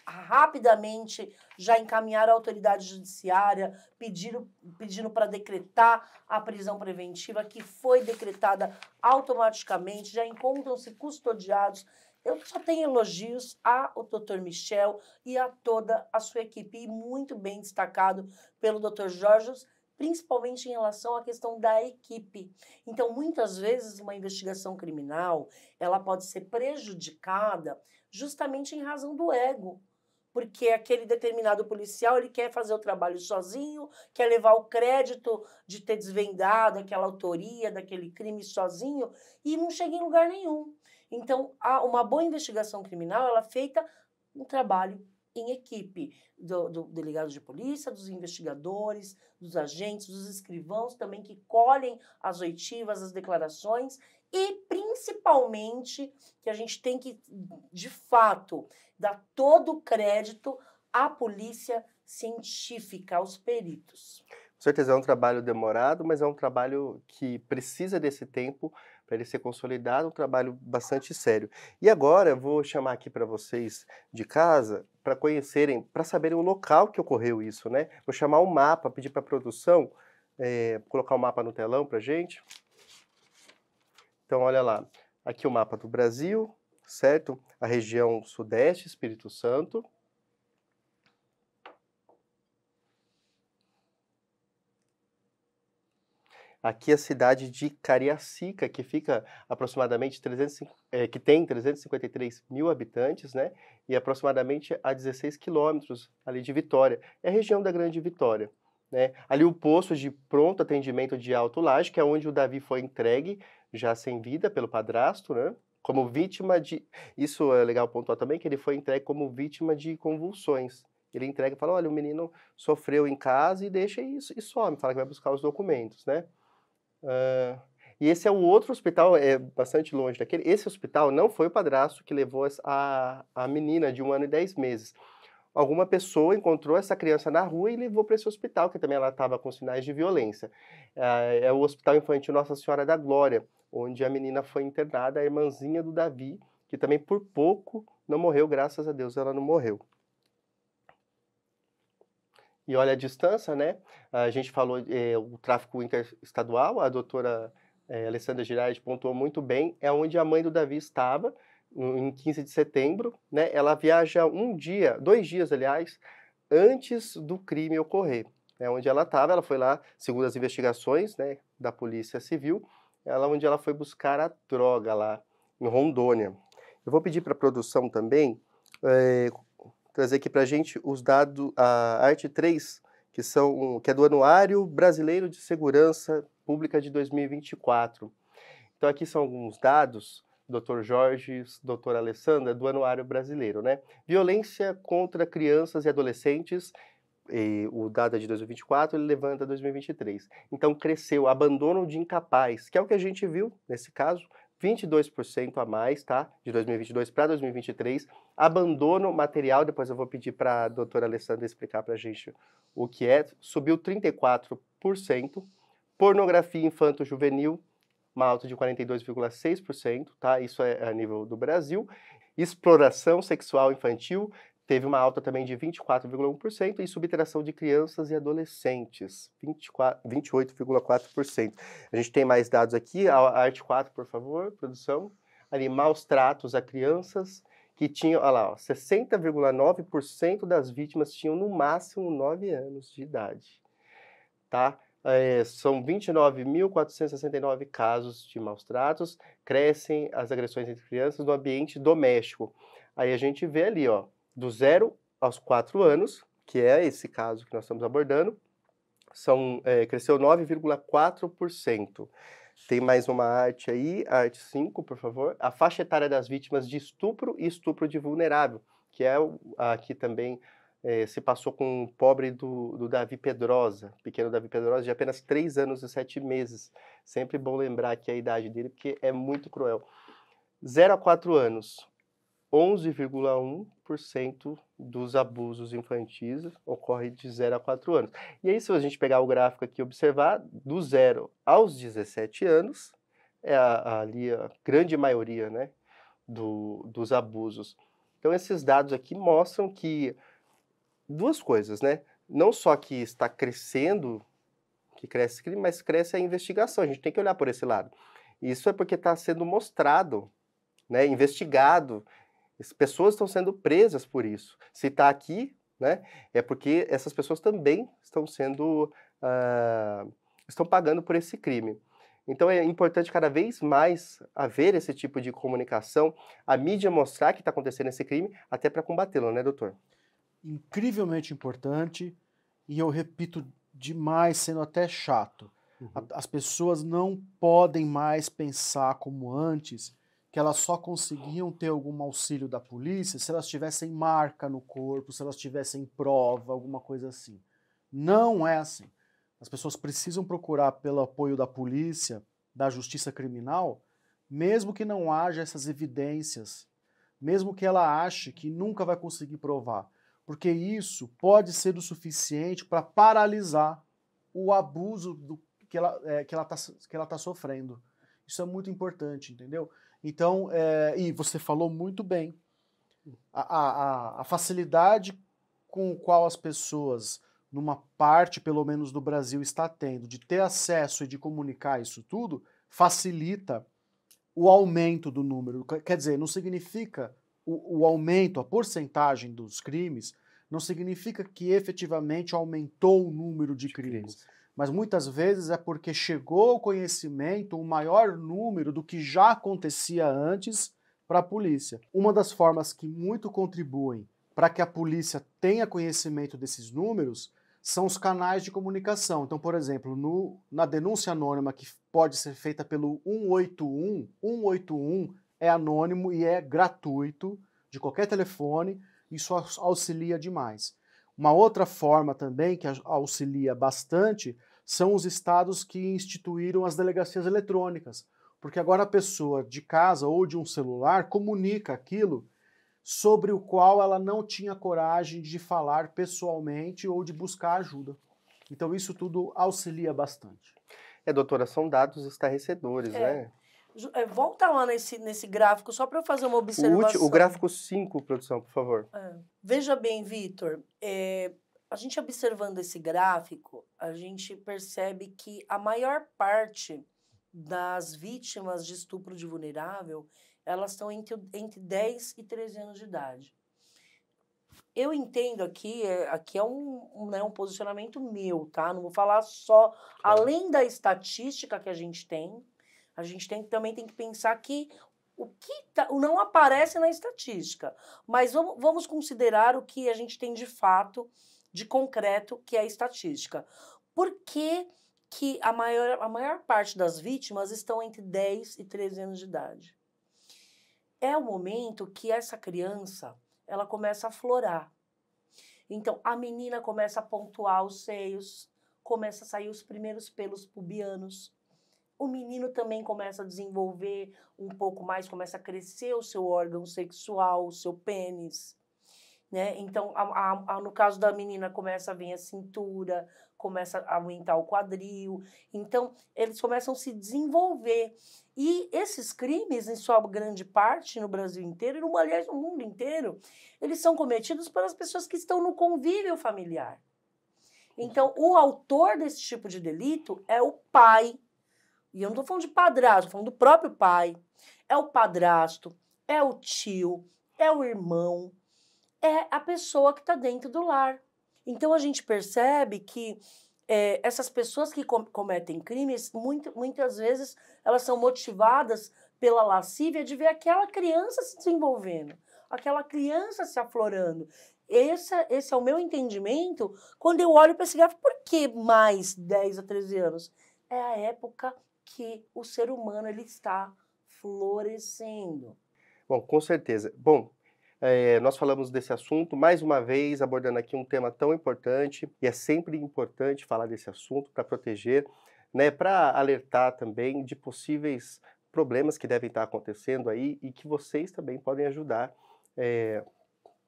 rapidamente, já encaminharam a autoridade judiciária, pedindo para decretar a prisão preventiva, que foi decretada automaticamente, já encontram-se custodiados. Eu só tenho elogios ao Dr. Michel e a toda a sua equipe, e muito bem destacado pelo Dr. Jorge, principalmente em relação à questão da equipe. Então, muitas vezes, uma investigação criminal, ela pode ser prejudicada justamente em razão do ego, porque aquele determinado policial, ele quer fazer o trabalho sozinho, quer levar o crédito de ter desvendado aquela autoria daquele crime sozinho e não chega em lugar nenhum. Então, uma boa investigação criminal, ela é feita um trabalho em equipe, do delegado de polícia, dos investigadores, dos agentes, dos escrivãos também que colhem as oitivas, as declarações, e principalmente que a gente tem que, de fato, dar todo o crédito à polícia científica, aos peritos. Com certeza é um trabalho demorado, mas é um trabalho que precisa desse tempo para ele ser consolidado, um trabalho bastante sério. E agora eu vou chamar aqui para vocês de casa para conhecerem, para saberem o local que ocorreu isso, né? Vou chamar um mapa, pedir para a produção colocar o mapa no telão para a gente. Então, olha lá, aqui o mapa do Brasil, certo? A região Sudeste, Espírito Santo. Aqui a cidade de Cariacica, que fica aproximadamente que tem 353 mil habitantes, né? E aproximadamente a 16 quilômetros ali de Vitória. É a região da Grande Vitória, né? Ali o posto de pronto atendimento de Alto Laje, que é onde o Davi foi entregue, já sem vida, pelo padrasto, né? Como vítima de... Isso é legal pontuar também, que ele foi entregue como vítima de convulsões. Ele entrega e fala, olha, o menino sofreu em casa e deixa isso e some, fala que vai buscar os documentos, né? E esse é o outro hospital, é bastante longe daquele. Esse hospital não foi o padrasto que levou a menina de 1 ano e 10 meses. Alguma pessoa encontrou essa criança na rua e levou para esse hospital, que também ela estava com sinais de violência. É o Hospital Infantil Nossa Senhora da Glória, onde a menina foi internada, a irmãzinha do Davi, que também por pouco não morreu, graças a Deus ela não morreu. E olha a distância, né? A gente falou o tráfico interestadual, a doutora Alessandra Girardi pontuou muito bem, é onde a mãe do Davi estava, em 15 de setembro, né? Ela viaja 2 dias, aliás, antes do crime ocorrer. É onde ela estava, ela foi lá, segundo as investigações, né, da Polícia Civil, onde ela foi buscar a droga lá, em Rondônia. Eu vou pedir para a produção também trazer aqui para a gente os dados, a arte 3, que é do Anuário Brasileiro de Segurança Pública de 2024. Então aqui são alguns dados, Dr. Jorge, doutora Alessandra, do Anuário Brasileiro, né? Violência contra crianças e adolescentes, o dado é de 2024, ele levanta 2023. Então cresceu abandono de incapaz, que é o que a gente viu nesse caso, 22% a mais, tá? De 2022 para 2023. Abandono material, depois eu vou pedir para a doutora Alessandra explicar para a gente o que é, subiu 34%. Pornografia infanto-juvenil, uma alta de 42,6%, tá? Isso é a nível do Brasil. Exploração sexual infantil, teve uma alta também de 24,1% e subtração de crianças e adolescentes, 28,4%. A gente tem mais dados aqui, a arte 4, por favor, produção. Ali, maus tratos a crianças, que tinham, olha lá, 60,9% das vítimas tinham no máximo 9 anos de idade, tá? São 29.469 casos de maus tratos, crescem as agressões entre crianças no ambiente doméstico. Aí a gente vê ali, ó, do 0 aos 4 anos, que é esse caso que nós estamos abordando, cresceu 9,4%. Tem mais uma arte aí, a arte 5, por favor. A faixa etária das vítimas de estupro e estupro de vulnerável, que é aqui também se passou com o pobre do Davi Pedrosa, pequeno Davi Pedrosa, de apenas 3 anos e 7 meses. Sempre bom lembrar aqui a idade dele, porque é muito cruel. 0 a 4 anos. 11,1% dos abusos infantis ocorre de 0 a 4 anos. E aí, se a gente pegar o gráfico aqui e observar, do 0 aos 17 anos, é ali a grande maioria, né, dos abusos. Então, esses dados aqui mostram que duas coisas, né? Não só que está crescendo, que cresce o crime, mas cresce a investigação. A gente tem que olhar por esse lado. Isso é porque está sendo mostrado, né, investigado. As pessoas estão sendo presas por isso. Se está aqui, né, é porque essas pessoas também estão sendo, estão pagando por esse crime. Então é importante cada vez mais haver esse tipo de comunicação, a mídia mostrar que está acontecendo esse crime, até para combatê-lo, né, doutor? Incrivelmente importante, e eu repito demais, sendo até chato. As pessoas não podem mais pensar como antes, que elas só conseguiam ter algum auxílio da polícia se elas tivessem marca no corpo, se elas tivessem prova, alguma coisa assim. Não é assim. As pessoas precisam procurar pelo apoio da polícia, da justiça criminal, mesmo que não haja essas evidências, mesmo que ela ache que nunca vai conseguir provar, porque isso pode ser o suficiente para paralisar o abuso que ela tá sofrendo. Isso é muito importante, entendeu? Então, e você falou muito bem, a facilidade com a qual as pessoas, numa parte, pelo menos do Brasil, está tendo, de ter acesso e de comunicar isso tudo, facilita o aumento do número. Quer dizer, não significa o aumento, a porcentagem dos crimes, não significa que efetivamente aumentou o número de crimes. Mas muitas vezes é porque chegou ao conhecimento um maior número do que já acontecia antes para a polícia. Uma das formas que muito contribuem para que a polícia tenha conhecimento desses números são os canais de comunicação. Então, por exemplo, na denúncia anônima que pode ser feita pelo 181, 181 é anônimo e é gratuito, de qualquer telefone, isso auxilia demais. Uma outra forma também que auxilia bastante são os estados que instituíram as delegacias eletrônicas, porque agora a pessoa de casa ou de um celular comunica aquilo sobre o qual ela não tinha coragem de falar pessoalmente ou de buscar ajuda. Então isso tudo auxilia bastante. Doutora, são dados estarrecedores, né? Volta lá nesse gráfico, só para eu fazer uma observação. O gráfico 5, produção, por favor. Veja bem, Vitor, a gente observando esse gráfico, a gente percebe que a maior parte das vítimas de estupro de vulnerável, elas estão entre 10 e 13 anos de idade. Eu entendo aqui é um posicionamento meu, tá? Não vou falar só, além da estatística que a gente também tem que pensar que o não aparece na estatística, mas vamos considerar o que a gente tem de fato, de concreto, que é a estatística. Por que a maior parte das vítimas estão entre 10 e 13 anos de idade? É o momento que essa criança, ela começa a florar. Então, a menina começa a pontuar os seios, começa a sair os primeiros pelos pubianos. O menino também começa a desenvolver um pouco mais, começa a crescer o seu órgão sexual, o seu pênis, né? Então, no caso da menina, começa a vir a cintura, começa a aumentar o quadril. Então, eles começam a se desenvolver. E esses crimes, em sua grande parte, no Brasil inteiro, e aliás, no mundo inteiro, eles são cometidos pelas pessoas que estão no convívio familiar. Então, o autor desse tipo de delito é o pai. E eu não estou falando de padrasto, estou falando do próprio pai. É o padrasto, é o tio, é o irmão, é a pessoa que está dentro do lar. Então, a gente percebe que essas pessoas que cometem crimes, muitas vezes, elas são motivadas pela lascívia de ver aquela criança se desenvolvendo, aquela criança se aflorando. Esse é o meu entendimento quando eu olho para esse gráfico. Por que mais 10 a 13 anos? É a época que o ser humano ele está florescendo. Bom, com certeza. Bom, nós falamos desse assunto, mais uma vez, abordando aqui um tema tão importante, e é sempre importante falar desse assunto para proteger, né, para alertar também de possíveis problemas que devem estar acontecendo aí e que vocês também podem ajudar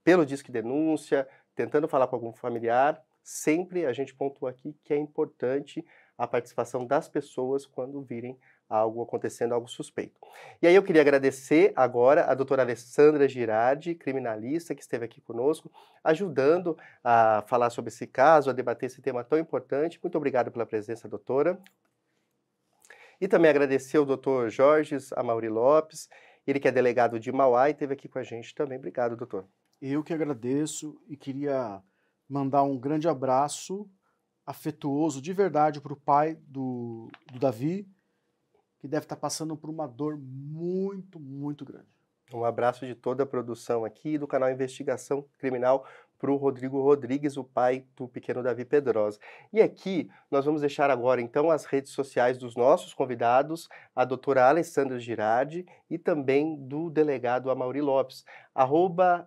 pelo Disque Denúncia, tentando falar com algum familiar, sempre a gente pontua aqui que é importante a participação das pessoas quando virem algo acontecendo, algo suspeito. E aí eu queria agradecer agora a doutora Alessandra Girardi, criminalista, que esteve aqui conosco, ajudando a falar sobre esse caso, a debater esse tema tão importante. Muito obrigado pela presença, doutora. E também agradecer ao doutor Jorge Amaury Lopes, ele que é delegado de Mauá e esteve aqui com a gente também. Obrigado, doutor. Eu que agradeço e queria mandar um grande abraço afetuoso, de verdade, para o pai do Davi, que deve estar passando por uma dor muito, muito grande. Um abraço de toda a produção aqui do canal Investigação Criminal para o Rodrigo Rodrigues, o pai do pequeno Davi Pedrosa. E aqui nós vamos deixar agora então as redes sociais dos nossos convidados, a doutora Alessandra Girardi e também do delegado Amaury Lopes,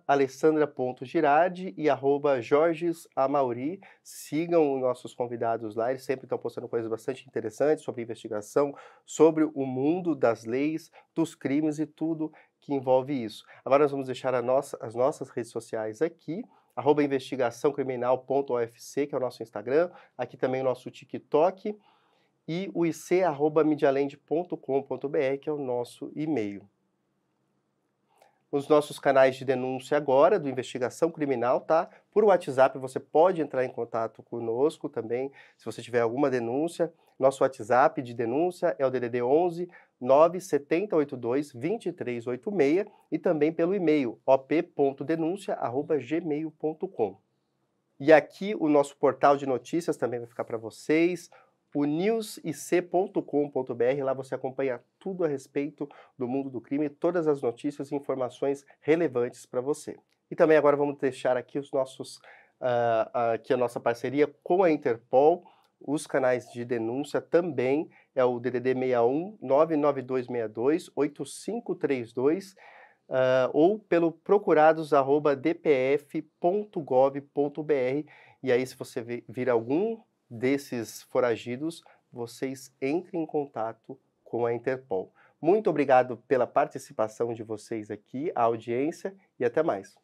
@alessandra.girardi e @jorgesamaury. Sigam os nossos convidados lá, eles sempre estão postando coisas bastante interessantes sobre investigação, sobre o mundo das leis, dos crimes e tudo que envolve isso. Agora nós vamos deixar as nossas redes sociais aqui, @investigaçãocriminal.ofc, que é o nosso Instagram, aqui também o nosso TikTok, e o ic@medialend.com.br, que é o nosso e-mail. Os nossos canais de denúncia agora, do Investigação Criminal, tá? Por WhatsApp você pode entrar em contato conosco também, se você tiver alguma denúncia. Nosso WhatsApp de denúncia é o DDD 11 97082 2386 e também pelo e-mail op.denuncia@gmail.com. E aqui o nosso portal de notícias também vai ficar para vocês, o newsic.com.br, lá você acompanha tudo a respeito do mundo do crime, todas as notícias e informações relevantes para você. E também agora vamos deixar aqui aqui a nossa parceria com a Interpol, os canais de denúncia também, é o DDD 61 99262 8532, ou pelo procurados@dpf.gov.br, e aí se você vir algum desses foragidos, vocês entrem em contato com a Interpol. Muito obrigado pela participação de vocês aqui, a audiência, e até mais.